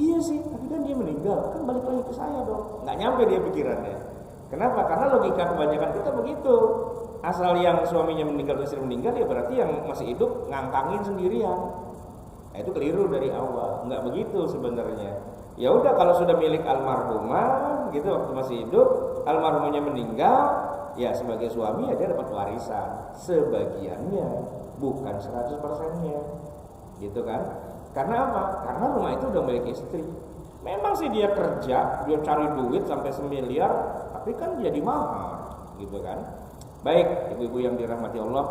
Iya sih, tapi kan dia meninggal, kan balik lagi ke saya dong. Nggak nyampe dia pikirannya. Kenapa? Karena logika kebanyakan kita begitu. Asal yang suaminya meninggal, istri meninggal, ya berarti yang masih hidup ngangkangin sendirian. Nah, itu keliru dari awal. Nggak begitu sebenarnya. Ya udah kalau sudah milik almarhumah gitu waktu masih hidup, almarhumahnya meninggal, ya sebagai suami ya dia dapat warisan sebagiannya, bukan 100%-nya. Gitu kan? Karena apa? Karena rumah itu udah milik istri. Memang sih dia kerja, dia cari duit sampai 1 miliar, tapi kan jadi mahal, gitu kan? Baik, ibu-ibu yang dirahmati Allah.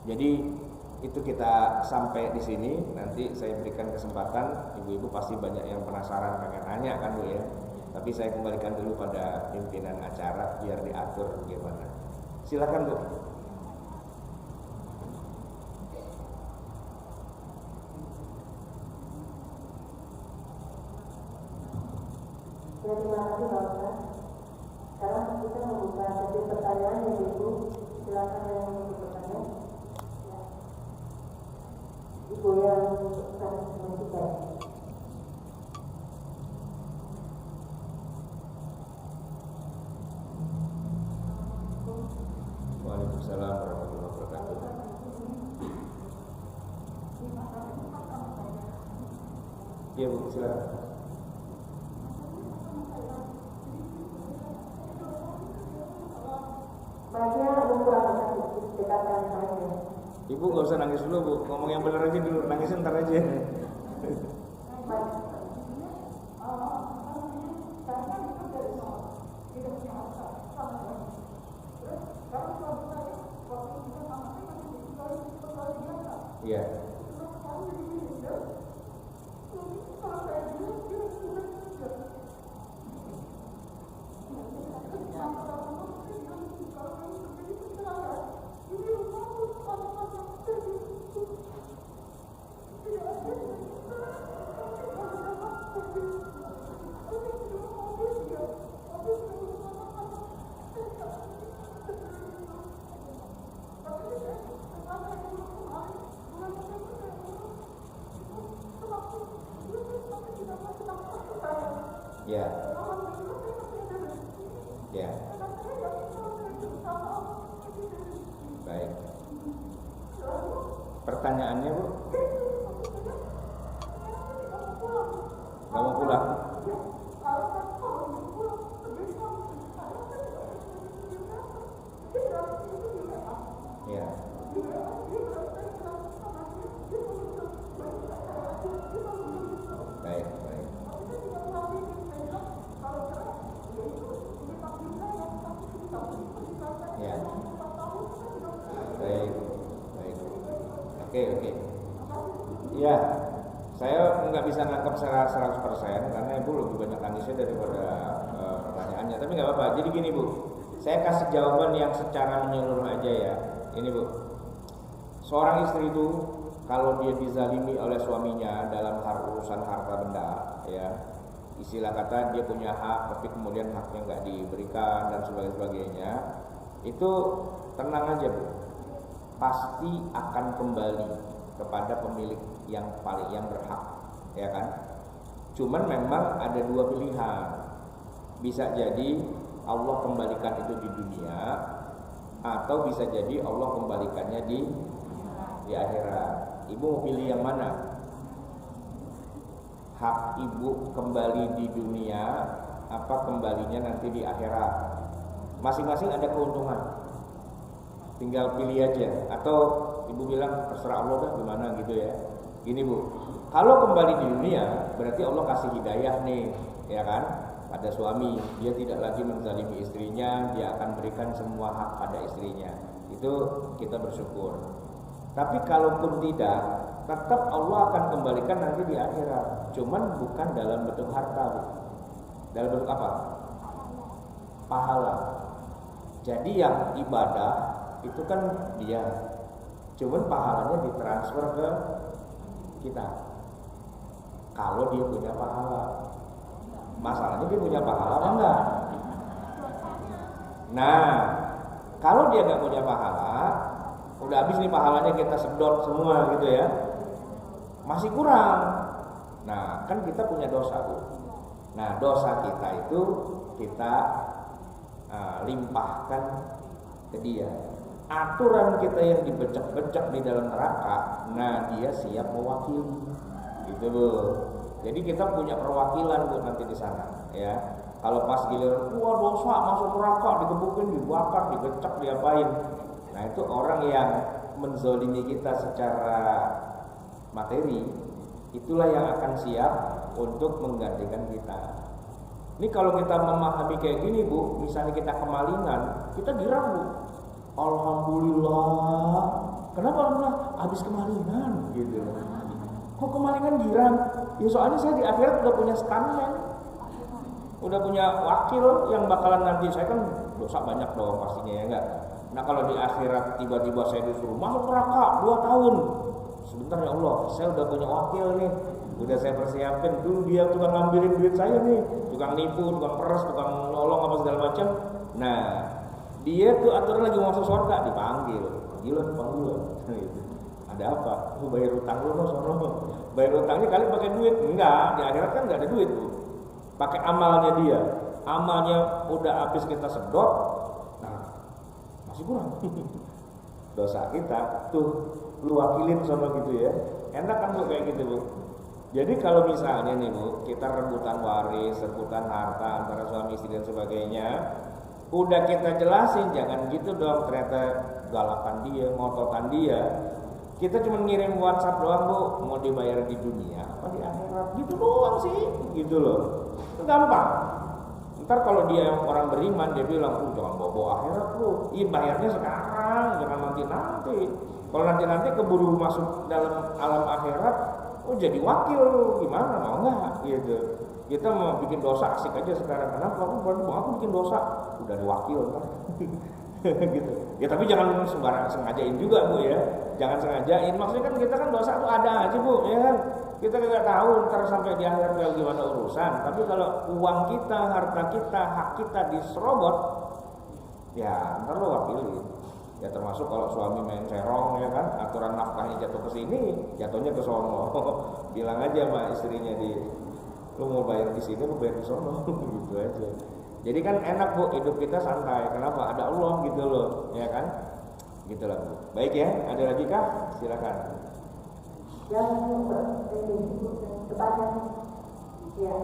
Jadi itu kita sampai di sini. Nanti saya berikan kesempatan, ibu-ibu pasti banyak yang penasaran pengen nanya kan Bu ya. Tapi saya kembalikan dulu pada pimpinan acara biar diatur bagaimana. Silakan Bu. Terima kasih Bapak. Sekarang kita membuka sesi pertanyaan ya Ibu. Silakan yang ingin bertanya. Ibu yang kita. Waalaikumsalam warahmatullahi wabarakatuh. Iya Bu, silakan. Ibu gak usah nangis dulu Bu, ngomong yang benar aja dulu, nangisnya ntar aja. Iya. Ya. Ya. Baik. Pertanyaannya Bu? Gak mau pulang? Ya. Baik, baik. Ya. Baik, baik. Oke. bisa nangkep secara 100% karena ibu lebih banyak nangisnya daripada pertanyaannya. Tapi nggak apa-apa. Jadi gini bu, saya kasih jawaban yang secara menyeluruh aja ya. Ini bu, seorang istri itu kalau dia dizalimi oleh suaminya dalam urusan harta benda, ya istilah kata dia punya hak tapi kemudian haknya nggak diberikan dan sebagainya, itu tenang aja bu, pasti akan kembali kepada pemilik yang berhak, ya kan? Cuman memang ada dua pilihan, bisa jadi Allah kembalikan itu di dunia, atau bisa jadi Allah kembalikannya di akhirat. Ibu mau pilih yang mana? Hak ibu kembali di dunia apa kembalinya nanti di akhirat? Masing-masing ada keuntungan, tinggal pilih aja. Atau ibu bilang terserah Allah dah gimana gitu ya. Gini bu, kalau kembali di dunia berarti Allah kasih hidayah nih, ya kan, pada suami. Dia tidak lagi menzalimi istrinya, dia akan berikan semua hak pada istrinya. Itu kita bersyukur. Tapi kalaupun tidak, tetap Allah akan kembalikan nanti di akhirat. Cuman bukan dalam bentuk harta bu. Dalam bentuk apa? Pahala. Jadi yang ibadah itu kan dia, cuman pahalanya ditransfer ke kita. Kalau dia punya pahala, masalahnya dia punya pahala apa enggak? Nah, kalau dia nggak punya pahala, udah habis nih pahalanya kita sedot semua gitu ya, masih kurang. Nah, kan kita punya dosa bu. Nah, dosa kita itu kita limpahkan ke dia. Aturan kita yang dibecek-becek di dalam neraka, nah dia siap mewakili, gitu loh. Jadi kita punya perwakilan buat nanti di sana, ya. Kalau pas giliran, wah dosa masuk neraka, digebukin, dibakar, dibecek, diapain. Nah itu orang yang menzolimi kita secara materi, itulah yang akan siap untuk menggantikan kita. Ini kalau kita memahami kayak gini bu, misalnya kita kemalingan, kita girang bu. Alhamdulillah. Kenapa alhamdulillah? Habis kemalingan gitu. Kok kemalingan girang? Ya soalnya saya di akhirat udah punya stuntman, udah punya wakil yang bakalan nanti. Saya kan dosa banyak dong pastinya ya enggak. Nah kalau di akhirat tiba-tiba saya disuruh masuk neraka 2 tahun. Sebentar ya Allah, saya udah punya wakil nih. Udah saya persiapin, dulu dia tukang ngambilin duit saya nih, tukang nipu, tukang peres, tukang nolong apa segala macam. Nah, dia tuh aturan lagi mau masuk surga dipanggil, panggilan. Ada apa? Lu bayar utang lu sono. Bayar utangnya kali pakai duit? Enggak, di akhirat kan enggak ada duit tuh. Pakai amalnya dia. Amalnya udah habis kita sedot. Nah, masih kurang. Dosa kita tuh lu wakilin sono gitu ya. Enak kan bu kayak gitu bu. Jadi kalau misalnya nih bu, kita rebutan waris, rebutan harta antara suami istri dan sebagainya, udah kita jelasin jangan gitu dong, ternyata galakan dia, ngototan dia. Kita cuma ngirim WhatsApp doang bu, mau dibayar di dunia apa di akhirat, gitu doang sih, gitu loh. Itu gampang. Ntar kalau dia yang orang beriman dia bilang, jangan bawa akhirat lu, iya bayarnya sekarang, jangan nanti. Kalau nanti keburu masuk dalam alam akhirat, jadi wakil gimana, mau nggak gitu. Kita mau bikin dosa asik aja sekarang. Kenapa? Aku bikin dosa udah ada wakil kan. Gitu. Ya tapi jangan sembarang sengajain juga bu ya. Jangan sengajain. Maksudnya kan kita kan dosa tuh ada aja bu ya kan. Kita nggak tahu ntar sampai di akhirat gimana urusan. Tapi kalau uang kita, harta kita, hak kita diserobot, ya ntar lo wakilin. Ya termasuk kalau suami main serong ya kan, aturan nafkahnya jatuh ke sini, jatuhnya ke sono. Bilang aja sama istrinya lu mau bayar di sini, lu bayar di sono, gitu aja. Jadi kan enak bu, hidup kita santai. Kenapa? Ada Allah gitu loh, ya kan? Gitulah bu. Baik ya, ada lagi kah? Silakan. Yang depannya, ya.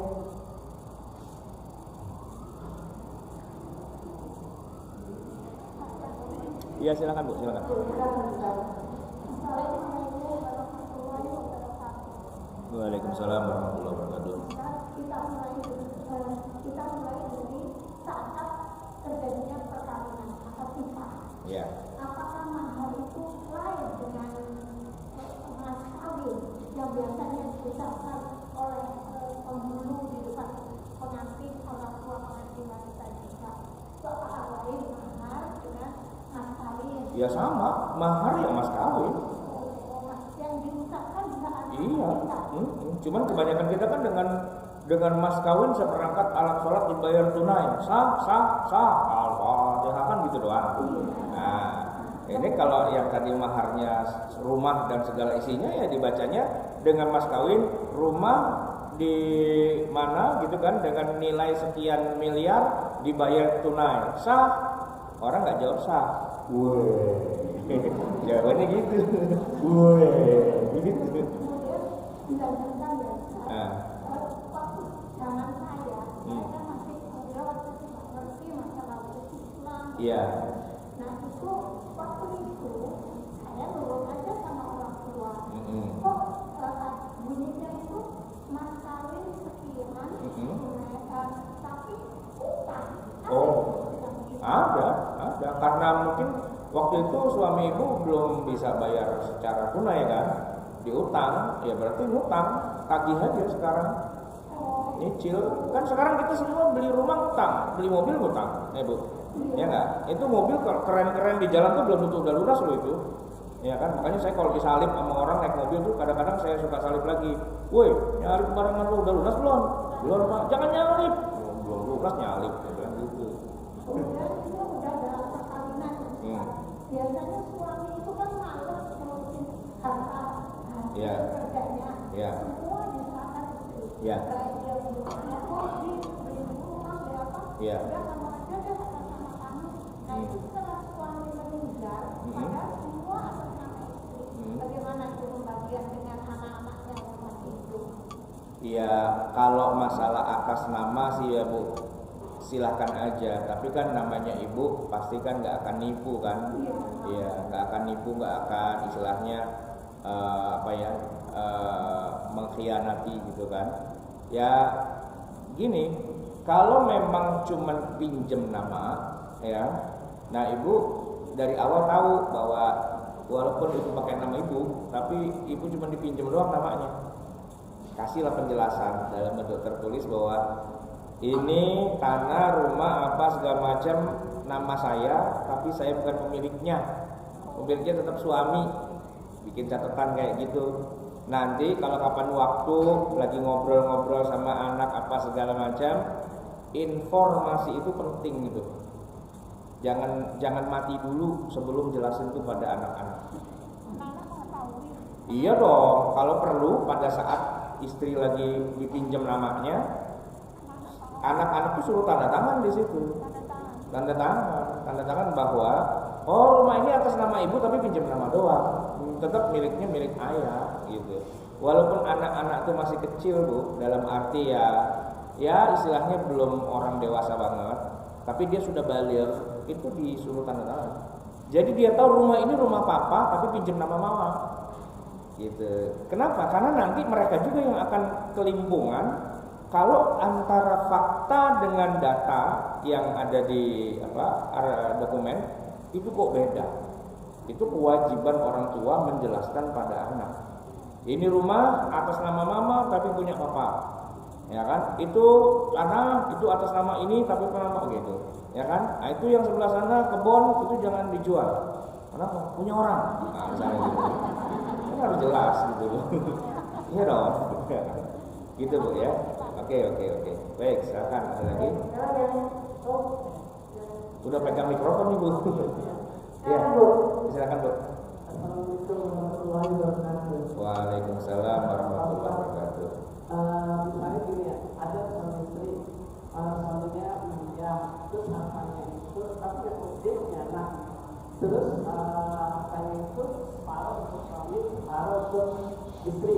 Iya silakan bu, silakan. Waalaikumsalam warahmatullahi wabarakatuh. Kita mulai dari saat terjadinya perkawinan atau nikah. Ya. Apakah mahar itu lain dengan mas kawin yang biasanya diucapkan Ya sama, mahar ya mas kawin. Yang diusahakan bisa ada. Iya. Cuman kebanyakan kita kan dengan mas kawin seperangkat alat sholat dibayar tunai, sah. Al-Fatihah kan gitu doang. Nah, ini kalau yang tadi maharnya rumah dan segala isinya ya dibacanya dengan mas kawin, rumah di mana gitu kan dengan nilai sekian miliar dibayar tunai, sah. Orang nggak jawab sah. Weh, jawabannya gitu. Weh, gitu. Kemudian Nah. waktu zaman saya kan masih muda, waktu itu nggak ngerti masalah Islam. Iya. Nah itu waktu itu saya nurut aja sama orang tua. Kok bunyinya itu mas kawin sekian, tapi utang. Oh, ada. Karena mungkin waktu itu suami ibu belum bisa bayar secara tunai kan, diutang, ya berarti ngutang, tagih aja sekarang, nyicil. Kan sekarang kita semua beli rumah ngutang, beli mobil ngutang, ya bu, ya nggak? Itu mobil keren-keren di jalan tuh belum tentu udah lunas loh itu, ya kan? Makanya saya kalau disalip sama orang naik mobil tuh kadang-kadang saya suka salip lagi, woi nyalip barengan lu udah lunas belum? Belum pak, jangan nyalip, belum lunas nyalip, gitu. Kemudian itu udah dalam perkawinan. Biasanya suami itu kan males ngurusin harta kerjanya. Iya. Semua diserahkan istri. Iya. Kayak dia beli rumah berapa? Iya. Udah sama aja deh sama kamu. Nah itu setelah suami meninggal, padahal semua atas nama istri. Bagaimana itu pembagian dengan anak-anaknya yang masih hidup? Iya, kalau masalah atas nama sih ya bu, silahkan aja. Tapi kan namanya ibu pasti kan nggak akan nipu kan? Iya, nggak akan nipu, nggak akan istilahnya mengkhianati gitu kan? Ya gini, kalau memang cuman pinjem nama, ya, nah ibu dari awal tahu bahwa walaupun itu pakai nama ibu, tapi ibu cuma dipinjam doang namanya. Kasihlah penjelasan dalam bentuk tertulis bahwa ini tanah, rumah, apa segala macam nama saya, tapi saya bukan pemiliknya. Pemiliknya tetap suami. Bikin catatan kayak gitu. Nanti kalau kapan waktu lagi ngobrol-ngobrol sama anak apa segala macam, informasi itu penting gitu. Jangan mati dulu sebelum jelasin itu pada anak-anak. Iya dong, kalau perlu pada saat istri lagi dipinjam namanya, anak-anak itu suruh tanda tangan di situ. Tanda tangan bahwa oh rumah ini atas nama ibu tapi pinjam nama doang. Tetap miliknya milik ayah gitu. Walaupun anak-anak itu masih kecil bu, dalam arti ya istilahnya belum orang dewasa banget, tapi dia sudah baligh, itu disuruh tanda tangan. Jadi dia tahu rumah ini rumah papa tapi pinjam nama mama. Gitu. Kenapa? Karena nanti mereka juga yang akan kelimpungan kalau antara fakta dengan data yang ada di dokumen itu kok beda. Itu kewajiban orang tua menjelaskan pada anak. Ini rumah atas nama mama tapi punya papa. Ya kan? Itu tanah itu atas nama ini tapi punya mama gitu. Ya kan? Nah, itu yang sebelah sana kebun itu jangan dijual. Kenapa? Punya orang. Nah, misalnya gitu. Ini harus jelas gitu. Iya dong. Gitu Bu ya. Oke. Baik, silakan ada lagi. Udah pegang mikrofon nih Bu. Ya, silakan Bu. Assalamualaikum warahmatullahi wabarakatuh. Waalaikumsalam warahmatullahi wabarakatuh. Misalnya gini ya, ada suami istri, suaminya mendiam, terus hartanya itu, tapi yang dia punya anak. Terus hartanya itu separuh untuk suami, separuh untuk istri.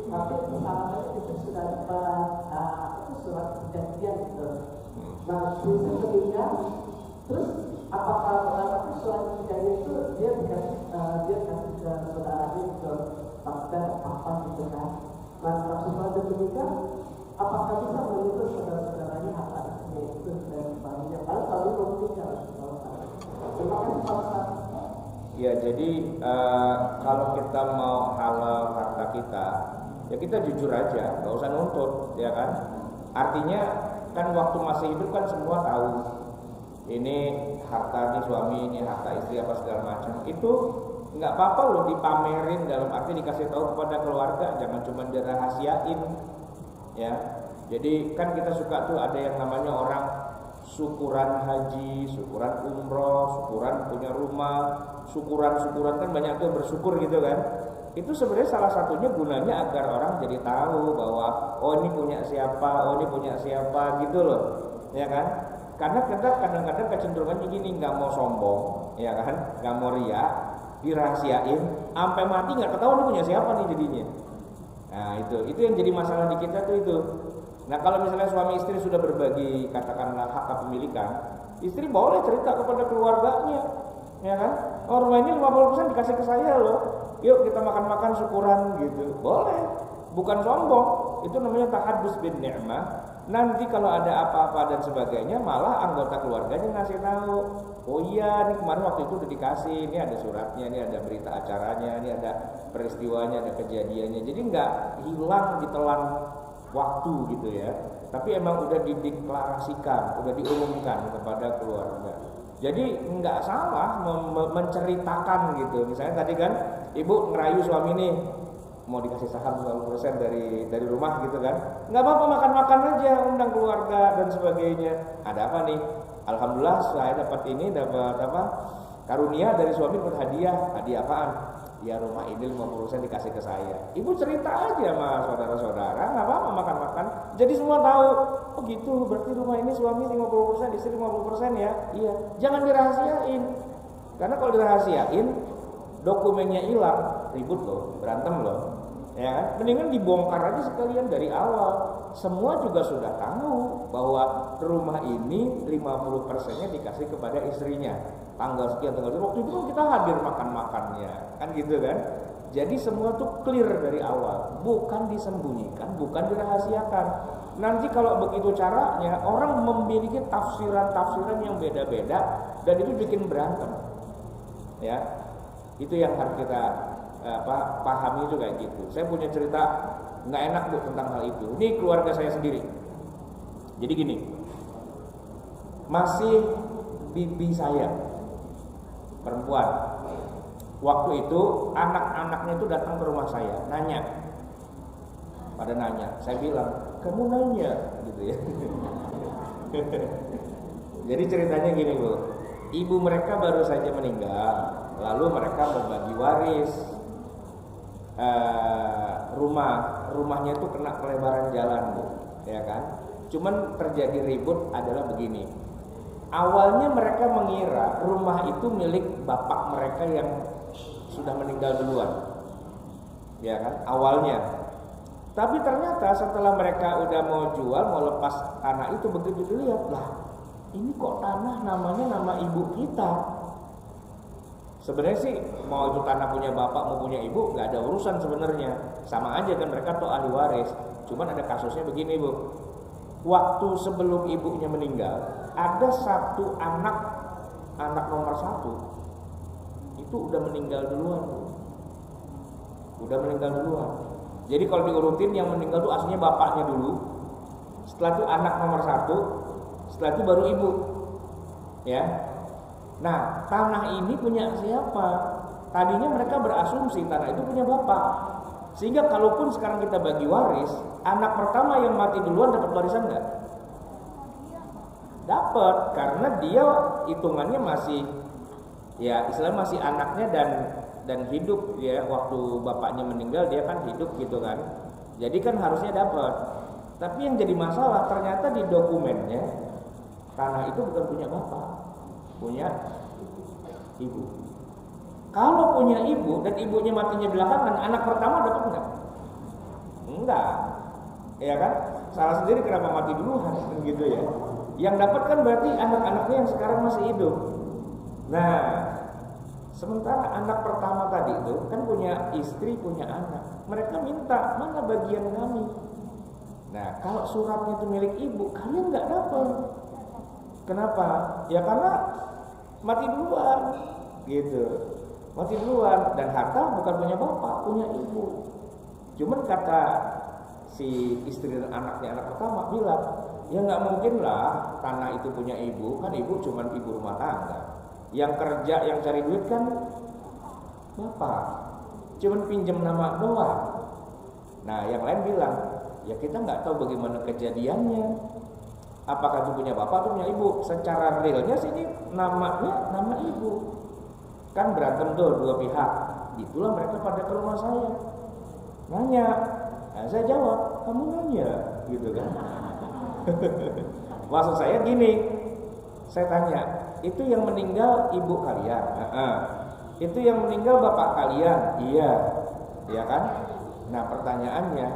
Tapi kesalahannya itu sudah itu surat perjanjian gitu. Nah, bisa ketika terus apakah nanti surat perjanjian itu dia kasih ke saudaranya ke pastor apa gitu kan? Nah, kalau surat perjanjian apakah bisa menuntut saudara-saudaranya hartanya itu dari suaminya? Kalau suami belum tinggal, terima kasih Pak Ustaz. Ya, jadi kalau kita mau halal harta kita, ya kita jujur aja, nggak usah nuntut, ya kan? Artinya kan waktu masih hidup kan semua tahu ini harta nih suami, ini harta istri apa segala macam, itu nggak apa-apa loh dipamerin, dalam arti dikasih tahu kepada keluarga, jangan cuma dirahasiain ya. Jadi kan kita suka tuh ada yang namanya orang syukuran haji, syukuran umroh, syukuran punya rumah, syukuran kan banyak tuh bersyukur gitu kan. Itu sebenarnya salah satunya gunanya agar orang jadi tahu bahwa oh ini punya siapa, oh ini punya siapa gitu loh, ya kan? Karena kita kadang-kadang kecenderungannya gini, nggak mau sombong, ya kan, nggak mau riak, dirahasiain, sampai mati nggak ketahuan punya siapa nih jadinya. Nah itu yang jadi masalah di kita tuh itu. Nah kalau misalnya suami istri sudah berbagi katakanlah hak kepemilikan, istri boleh cerita kepada keluarganya, ya kan? Oh rumah ini 50% dikasih ke saya loh, yuk kita makan-makan syukuran gitu, boleh, bukan sombong. Itu namanya tahadus bin ni'mah. Nanti kalau ada apa-apa dan sebagainya, malah anggota keluarganya ngasih tahu, oh iya, ini kemarin waktu itu udah dikasih, ini ada suratnya, ini ada berita acaranya, ini ada peristiwanya, ada kejadiannya. Jadi nggak hilang ditelan waktu gitu ya. Tapi emang udah dideklarasikan, udah diumumkan kepada keluarga. Jadi nggak salah menceritakan gitu. Misalnya tadi kan ibu ngerayu suami nih, mau dikasih saham 50% dari rumah gitu kan, nggak apa-apa, makan-makan aja, undang keluarga dan sebagainya. Ada apa nih? Alhamdulillah saya dapat apa karunia dari suami, dapat hadiah apaan? Ya rumah ini 50% dikasih ke saya. Ibu cerita aja sama saudara-saudara, nggak apa-apa makan-makan. Jadi semua tahu, oh gitu, berarti rumah ini suami 50%, istri 50% ya. Iya, jangan dirahasiain. Karena kalau dirahasiain, dokumennya hilang, ribut loh, berantem loh. Ya kan? Mendingan dibongkar aja sekalian dari awal. Semua juga sudah tahu bahwa rumah ini 50%-nya dikasih kepada istrinya. Tanggal sekian, waktu itu kan kita hadir makan-makannya, kan gitu kan. Jadi semua tuh clear dari awal, bukan disembunyikan, bukan dirahasiakan. Nanti kalau begitu caranya, orang memiliki tafsiran-tafsiran yang beda-beda dan itu bikin berantem. Ya. Itu yang harus kita pahami itu kayak gitu. Saya punya cerita nggak enak Bu tentang hal itu. Ini keluarga saya sendiri. Jadi gini, masih bibi saya perempuan. Waktu itu anak-anaknya itu datang ke rumah saya, nanya. Pada nanya, saya bilang, kamu nanya gitu ya. Jadi ceritanya gini Bu, ibu mereka baru saja meninggal, lalu mereka berbagi waris. Rumahnya itu kena pelebaran jalan Bu, ya kan? Cuman terjadi ribut adalah begini. Awalnya mereka mengira rumah itu milik bapak mereka yang sudah meninggal duluan, ya kan? Awalnya. Tapi ternyata setelah mereka udah mau jual, mau lepas tanah itu, begitu dilihat, lah ini kok tanah namanya nama ibu kita. Sebenarnya sih mau itu tanah punya bapak mau punya ibu nggak ada urusan sebenarnya, sama aja kan, mereka tuh ahli waris. Cuman ada kasusnya begini Bu, waktu sebelum ibunya meninggal ada satu anak nomor 1 itu udah meninggal duluan Bu. Udah meninggal duluan. Jadi kalau diurutin yang meninggal tuh aslinya bapaknya dulu, setelah itu anak nomor 1, setelah itu baru ibu, ya. Nah, tanah ini punya siapa? Tadinya mereka berasumsi tanah itu punya bapak. Sehingga kalaupun sekarang kita bagi waris, anak pertama yang mati duluan dapat warisan enggak? Dapat, karena dia hitungannya masih, ya istilahnya masih anaknya dan hidup ya. Waktu bapaknya meninggal dia kan hidup gitu kan. Jadi kan harusnya dapat. Tapi yang jadi masalah ternyata di dokumennya tanah itu bukan punya bapak, punya ibu. Kalau punya ibu dan ibunya matinya belakangan, anak pertama dapat enggak? Enggak. Ya kan? Salah sendiri kenapa mati duluan gitu ya. Yang dapat kan berarti anak-anaknya yang sekarang masih hidup. Nah, sementara anak pertama tadi itu kan punya istri, punya anak. Mereka minta, mana bagian kami? Nah, kalau suratnya itu milik ibu, kalian nggak dapat. Kenapa? Ya karena mati duluan, gitu. Mati duluan, dan harta bukan punya bapak, punya ibu. Cuman kata si istri dan anaknya, anak pertama bilang, Ya nggak mungkin lah tanah itu punya ibu, kan ibu cuma ibu rumah tangga. Yang kerja, yang cari duit kan bapak, cuma pinjam nama doang. Nah yang lain bilang, ya kita nggak tahu bagaimana kejadiannya. Apakah itu punya bapak atau punya ibu? Secara realnya sih ini namanya nama ibu. Kan berantem tuh dua pihak. Itulah mereka pada ke rumah saya, nanya. Nah, saya jawab, kamu nanya, gitu kan? Maksud saya gini, saya tanya, itu yang meninggal ibu kalian? Itu yang meninggal bapak kalian? Iya, iya kan? Nah pertanyaannya,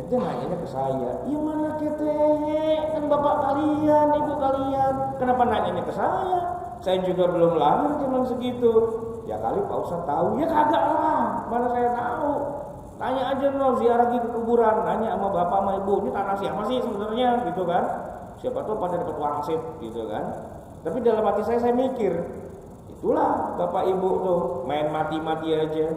itu nanyanya ke saya, iya mana ketek, kan bapak kalian, ibu kalian, kenapa nanyanya ke saya? Saya juga belum lahir cuman segitu. Ya kali Pak Ustadz tahu, ya kagak lah, mana saya tahu. Tanya aja no, ziarah lagi ke kuburan, nanya sama bapak sama ibu, ini tanah siapa sih sebenarnya, gitu kan? Siapa tuh pada dapat wangsit, gitu kan? Tapi dalam hati saya mikir, itulah bapak ibu tuh main mati-mati aja.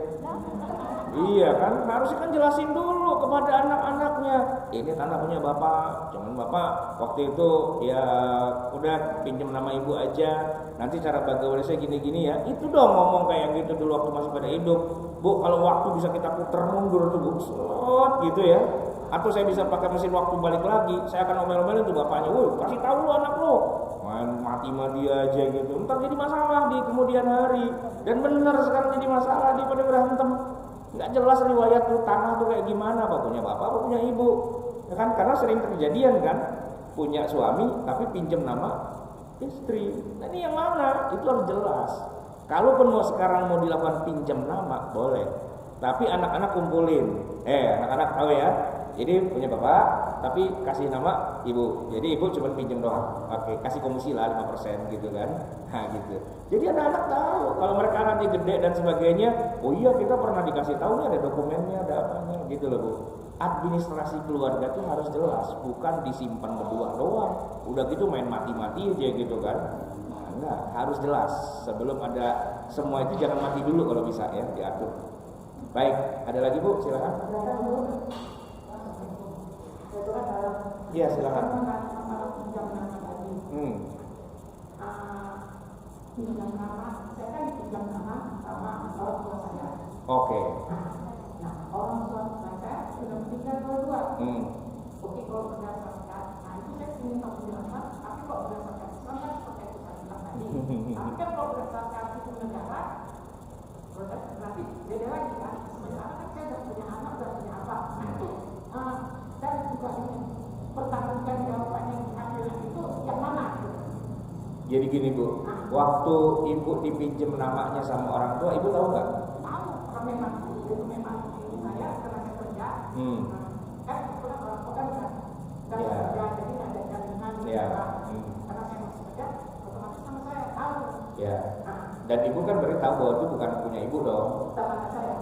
Iya kan, harusnya kan jelasin dulu kepada anak-anaknya, ini tanah punya bapak, cuman bapak waktu itu ya udah pinjam nama ibu aja, nanti cara bagi warisnya gini-gini ya. Itu dong ngomong kayak gitu dulu waktu masih pada hidup. Bu, kalau waktu bisa kita putar mundur tuh bu, slot gitu ya. Atau saya bisa pakai mesin waktu balik lagi, saya akan omel-omelin tuh bapaknya, woi kasih tahu lu anak lo, main mati-mati aja gitu, ntar jadi masalah di kemudian hari. Dan bener sekarang jadi masalah di pada berantem. Nggak jelas riwayat tuh tanah tuh kayak gimana, apa punya bapak apa punya ibu, ya kan? Karena sering kejadian kan, punya suami tapi pinjam nama istri. Nah ini yang mana? Itu harus jelas. Kalaupun mau sekarang mau dilakukan pinjam nama boleh, tapi anak-anak kumpulin, anak-anak tahu ya. Jadi punya bapak tapi kasih nama ibu, jadi ibu cuma pinjam doang, oke, kasih komisi lah 5% gitu kan. Nah gitu, jadi anak-anak tahu kalau mereka nanti gede dan sebagainya, oh iya kita pernah dikasih tahu nih ada dokumennya, ada apanya gitu loh bu. Administrasi keluarga tuh harus jelas, bukan disimpan berdua doang, udah gitu main mati-mati aja gitu kan. Nah, enggak, harus jelas sebelum ada semua itu, jangan mati dulu kalau bisa ya, diatur. Baik, ada lagi bu, silakan. Iya silakan. Oke. Nah, orang tua saya sudah meninggal dua-dua. Oke, kalau berdasarkan, nah itu saya ingin tahu penjelasan. Tapi kok berdasarkan Islam kan seperti itu saya bilang tadi. Tapi kan kalau berdasarkan hukum negara, berarti beda lagi kan. Sementara kan saya sudah punya anak, sudah punya apa. Nah itu, dan juga ini pertanggungan jawaban yang diambil itu yang mana? Jadi gini bu, waktu ibu dipinjam namanya sama orang tua, ibu tahu nggak? Tahu, karena memang itu memang ini saya karena saya kerja. Kan kebetulan orang tua kan kerja, jadi ada jaminan. Karena saya masih kerja, otomatis sama saya tahu. Ya. Dan ibu kan beritahu bahwa itu bukan punya ibu dong. Sama saya.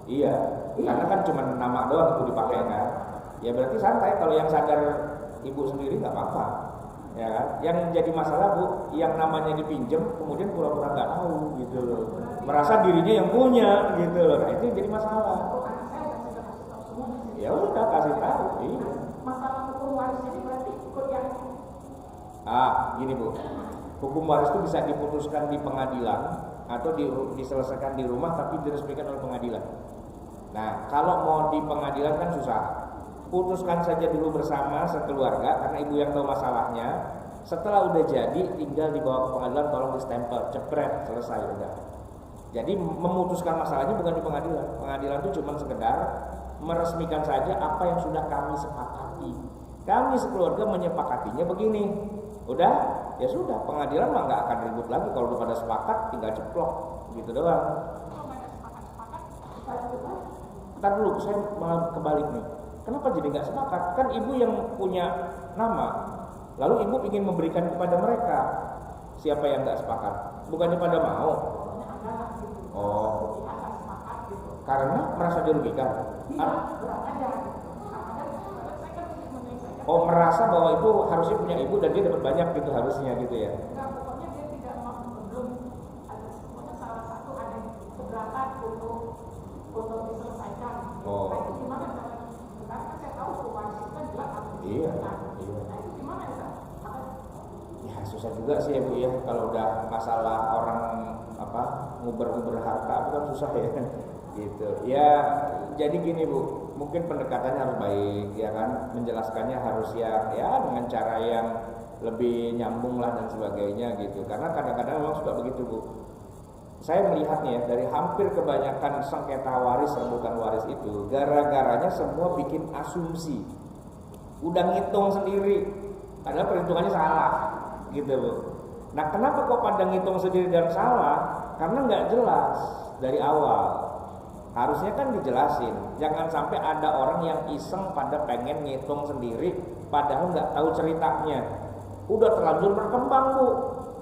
Iya. Karena kan cuma nama doang itu dipakai kan. Ya berarti santai, kalau yang sadar ibu sendiri nggak apa-apa. Ya kan? Yang jadi masalah bu, yang namanya dipinjam kemudian pura-pura nggak tahu gitu loh, merasa dirinya yang punya gitu loh. Nah itu jadi masalah. Ya udah kasih tahu. Iya. Masalah hukum waris ini berarti ikut yang gini bu, hukum waris itu bisa diputuskan di pengadilan atau diselesaikan di rumah tapi diresmikan oleh pengadilan. Nah kalau mau di pengadilan kan susah. Putuskan saja dulu bersama sekeluarga karena ibu yang tahu masalahnya. Setelah udah jadi tinggal dibawa ke pengadilan, tolong di stempel, cepret, selesai udah. Jadi memutuskan masalahnya bukan di pengadilan. Pengadilan itu cuma sekedar meresmikan saja apa yang sudah kami sepakati. Kami sekeluarga menyepakatinya begini. Udah, ya sudah, pengadilan mah nggak akan ribut lagi. Kalau udah pada sepakat tinggal ceplok gitu doang. Ntar dulu saya malah kebalik nih. Kenapa jadi nggak sepakat? Kan ibu yang punya nama, lalu ibu ingin memberikan kepada mereka. Siapa yang nggak sepakat? Bukannya pada mau? Oh, karena merasa dirugikan? Oh, merasa bahwa itu harusnya punya ibu dan dia dapat banyak gitu harusnya gitu ya? Pokoknya dia tidak mau, belum ada, pokoknya salah satu ada keberatan untuk diselesaikan. Oh. Nah itu gimana caranya? Karena saya tahu waris itu kan jelas harus Iya. Iya. Nah itu gimana ya? Ya susah juga sih ya Bu ya, kalau udah masalah orang nguber-nguber harta itu kan susah ya. Gitu. Ya jadi gini Bu, mungkin pendekatannya harus baik ya kan, menjelaskannya harus ya dengan cara yang lebih nyambung lah dan sebagainya gitu. Karena kadang-kadang memang suka begitu Bu. Saya melihatnya dari hampir kebanyakan sengketa waris rebutan waris itu gara-garanya semua bikin asumsi, udah ngitung sendiri, padahal perhitungannya salah, gitu Bu. Nah kenapa kok pada ngitung sendiri dan salah? Karena nggak jelas dari awal. Harusnya kan dijelasin. Jangan sampai ada orang yang iseng pada pengen ngitung sendiri, padahal nggak tahu ceritanya. Udah terlanjur berkembang Bu,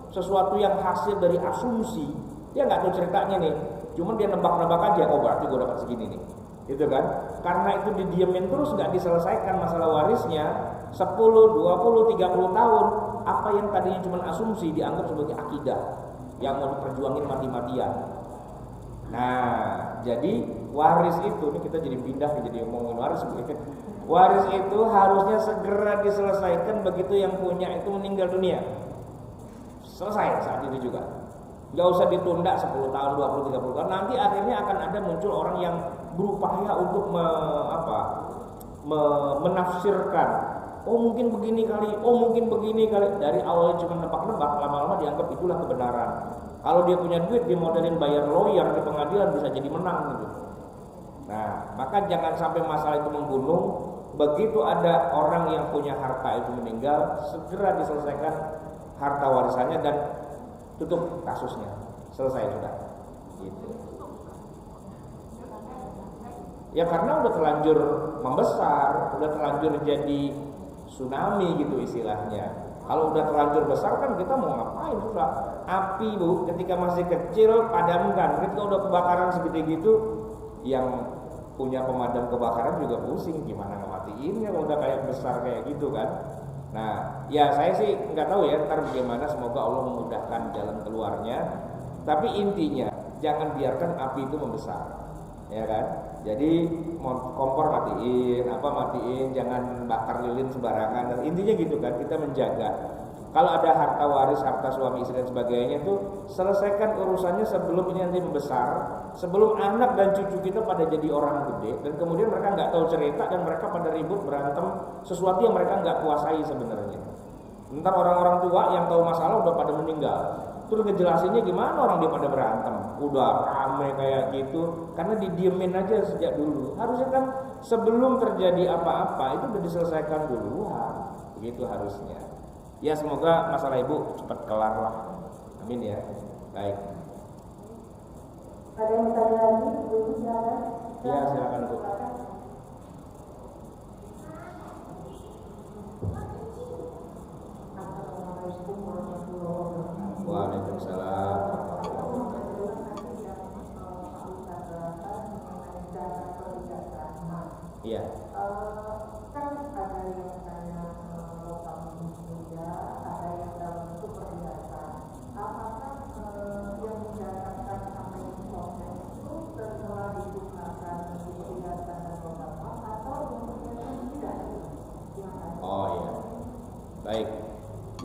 sesuatu yang hasil dari asumsi. Dia nggak tahu ceritanya nih, cuman dia nebak-nebak aja, oh berarti gue dapat segini nih, gitu kan? Karena itu didiemin terus, nggak diselesaikan masalah warisnya 10, 20, 30 tahun, apa yang tadinya cuma asumsi dianggap sebagai akidah yang mau diperjuangin mati-matian. Nah, jadi waris itu, ini kita jadi pindah jadi ngomongin waris. Waris itu harusnya segera diselesaikan begitu yang punya itu meninggal dunia. Selesai saat itu juga. Gak usah ditunda 10 tahun, 20, 30 tahun. Nanti akhirnya akan ada muncul orang yang berupaya untuk menafsirkan. Oh mungkin begini kali, oh mungkin begini kali. Dari awalnya cuma nebak-nebak, lama-lama dianggap itulah kebenaran. Kalau dia punya duit, dia modelin bayar lawyer di pengadilan bisa jadi menang gitu. Nah, maka jangan sampai masalah itu menggunung. Begitu ada orang yang punya harta itu meninggal, segera diselesaikan harta warisannya dan tutup kasusnya, selesai sudah. Gitu. Ya karena udah terlanjur membesar, udah terlanjur jadi tsunami gitu istilahnya. Kalau udah terlanjur besar kan kita mau ngapain susah. Api Bu, ketika masih kecil padamkan. Ketika udah kebakaran segede gitu, yang punya pemadam kebakaran juga pusing gimana ngematiin ya kalau udah kayak besar kayak gitu kan. Nah, ya saya sih nggak tahu ya ntar bagaimana, semoga Allah memudahkan jalan keluarnya. Tapi intinya jangan biarkan api itu membesar, ya kan? Jadi kompor matiin, jangan bakar lilin sembarangan. Dan intinya gitu kan, kita menjaga. Kalau ada harta waris, harta suami istri dan sebagainya itu selesaikan urusannya sebelum ini nanti membesar, sebelum anak dan cucu kita pada jadi orang gede dan kemudian mereka nggak tahu cerita dan mereka pada ribut berantem sesuatu yang mereka nggak kuasai sebenarnya. Ntar orang-orang tua yang tahu masalah udah pada meninggal, terus ngejelasinnya gimana orang dia pada berantem, udah rame kayak gitu karena didiemin aja sejak dulu. Harusnya kan sebelum terjadi apa-apa itu udah diselesaikan duluan, begitu harusnya. Ya semoga masalah ibu cepat kelar lah. Amin ya. Baik. Ada yang bertanya lagi? Ibu silakan. Ya silakan Bu. Assalamualaikum warahmatullahi wabarakatuh. Waalaikumsalam. Iya. Kan ada yang tanya logam mulia, ada yang dalam bentuk perhiasan. Apakah yang mendapatkan sampai proses itu setelah digunakan perhiasan dan logam atau yang perhiasan tidak? Oh iya. Baik.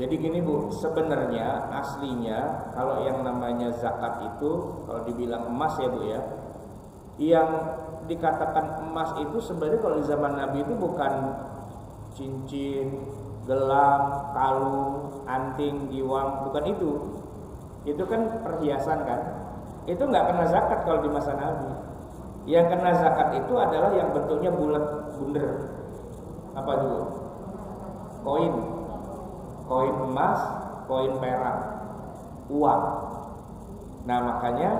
Jadi gini Bu, sebenarnya aslinya kalau yang namanya zakat itu kalau dibilang emas ya Bu ya, yang dikatakan emas itu sebenarnya kalau di zaman Nabi itu bukan cincin, gelang, kalung, anting, giwang, bukan itu. Itu kan perhiasan kan. Itu nggak kena zakat kalau di masa Nabi. Yang kena zakat itu adalah yang bentuknya bulat bunder. Apa dulu? Koin emas, koin perak, uang. Nah makanya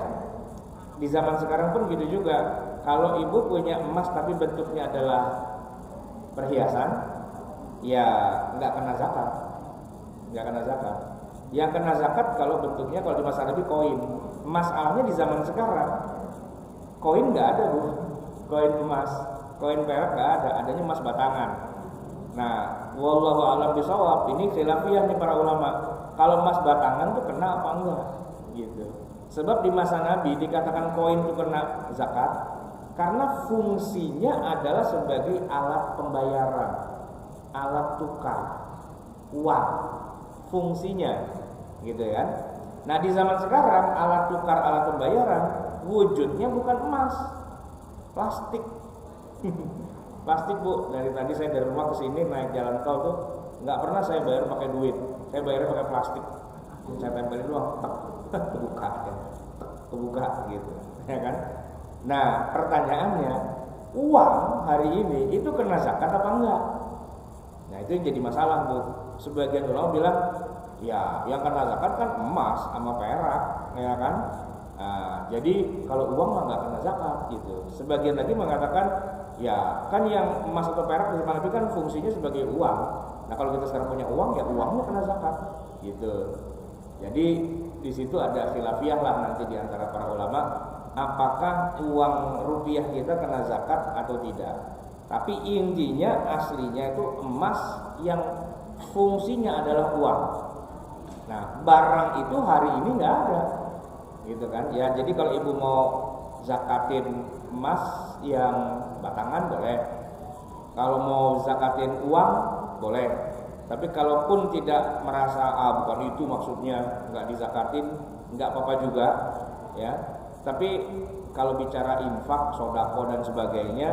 di zaman sekarang pun gitu juga. Kalau ibu punya emas tapi bentuknya adalah perhiasan, ya nggak kena zakat, Yang kena zakat kalau bentuknya kalau di masa Nabi koin. Masalahnya di zaman sekarang koin nggak ada Bu, koin emas, koin perak nggak ada, adanya emas batangan. Nah, wallahu a'lam bishawab, ini khilafiyah nih para ulama. Kalau emas batangan tuh kena apa enggak? Gitu. Sebab di masa Nabi dikatakan koin itu kena zakat karena fungsinya adalah sebagai alat pembayaran, alat tukar uang, fungsinya, gitu kan? Nah di zaman sekarang alat tukar, alat pembayaran wujudnya bukan emas, plastik. Plastik bu, dari tadi saya dari rumah ke sini naik jalan tol tuh nggak pernah saya bayar pakai duit, saya bayarnya pakai plastik. Saya tempelin doang, kebuka, ya. Kebuka gitu, ya kan? Nah pertanyaannya, uang hari ini itu kena zakat apa enggak? Nah itu yang jadi masalah bu. Sebagian ulama bilang, ya yang kena zakat kan emas sama perak, ya kan? Jadi kalau uang mah nggak kena zakat gitu. Sebagian lagi mengatakan, ya kan yang emas atau perak itu kan fungsinya sebagai uang. Nah kalau kita sekarang punya uang, ya uangnya kena zakat gitu. Jadi di situ ada khilafiyah lah nanti di antara para ulama, apakah uang rupiah kita kena zakat atau tidak. Tapi intinya aslinya itu emas yang fungsinya adalah uang. Nah barang itu hari ini nggak ada, gitu kan? Ya jadi kalau ibu mau zakatin emas yang batangan boleh, kalau mau zakatin uang boleh. Tapi kalaupun tidak merasa bukan itu maksudnya nggak dizakatin, nggak apa-apa juga, ya. Tapi kalau bicara infak, sodako dan sebagainya,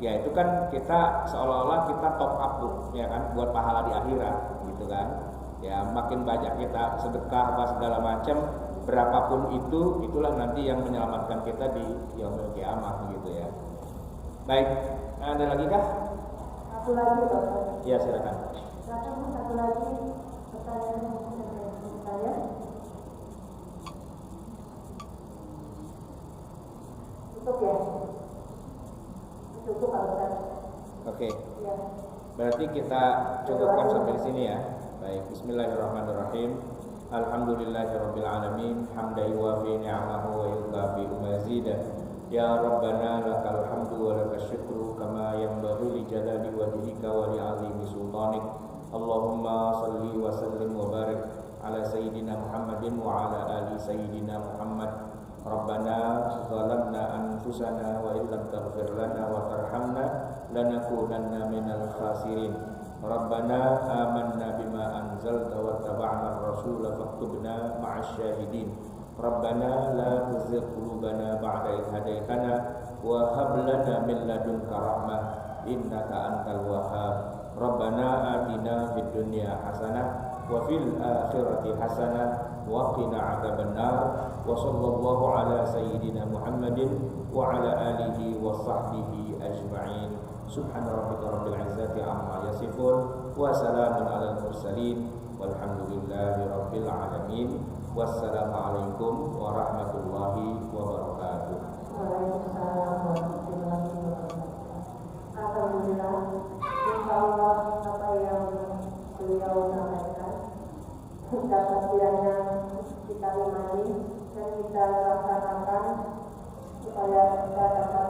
ya itu kan kita seolah-olah kita top up tuh, ya kan, buat pahala di akhirat, gitu kan. Ya makin banyak kita sedekah apa segala macam, berapapun itu, itulah nanti yang menyelamatkan kita di yaumul kiamah, gitu ya. Baik, ada lagi kah? Satu lagi Bapak. Ya silakan. Satu lagi pertanyaan saya. Tutup ya. Tutup kalau saya. Oke. Ya. Berarti kita cukupkan sampai di sini ya. Baik, bismillahirrahmanirrahim. Alhamdulillahirabbil alamin, hamdan yuwafi ni'amahu wa yukafi mazidah. Ya Rabbana lakal hamdu wa lakal syukru kama yanbaghi li jalali wajhika wa li 'azimi sultanik. Allahumma salli wa sallim wa barik ala sayyidina Muhammadin wa ala ali sayyidina Muhammad. Rabbana zalamna anfusana wa illam taghfir lana wa tarhamna lanakunanna minal khasirin. Rabbana amanna bima anzalta wa taba'na ar-rasula faktubna ma'asy syahidin. Rabbana la tuzigh qulubana ba'da idh hadaytana wa hab lana min ladunka rahmah innaka antal wahhab. Rabbana atina fid dunya hasanah wa fil akhirati hasanah wa qina adzabannar. Wa sallallahu ala sayyidina Muhammadin wa ala alihi wa sahbihi ajma'in. Subhana rabbika rabbil izzati amma yasifun wa salamun alal mursalin walhamdulillahi rabbil alamin. Wassalamualaikum warahmatullahi wabarakatuh. Waalaikumsalam warahmatullahi wabarakatuh. Alhamdulillah, insyaallah apa yang beliau sampaikan dapat kiranya kita imani dan kita laksanakan supaya kita dapat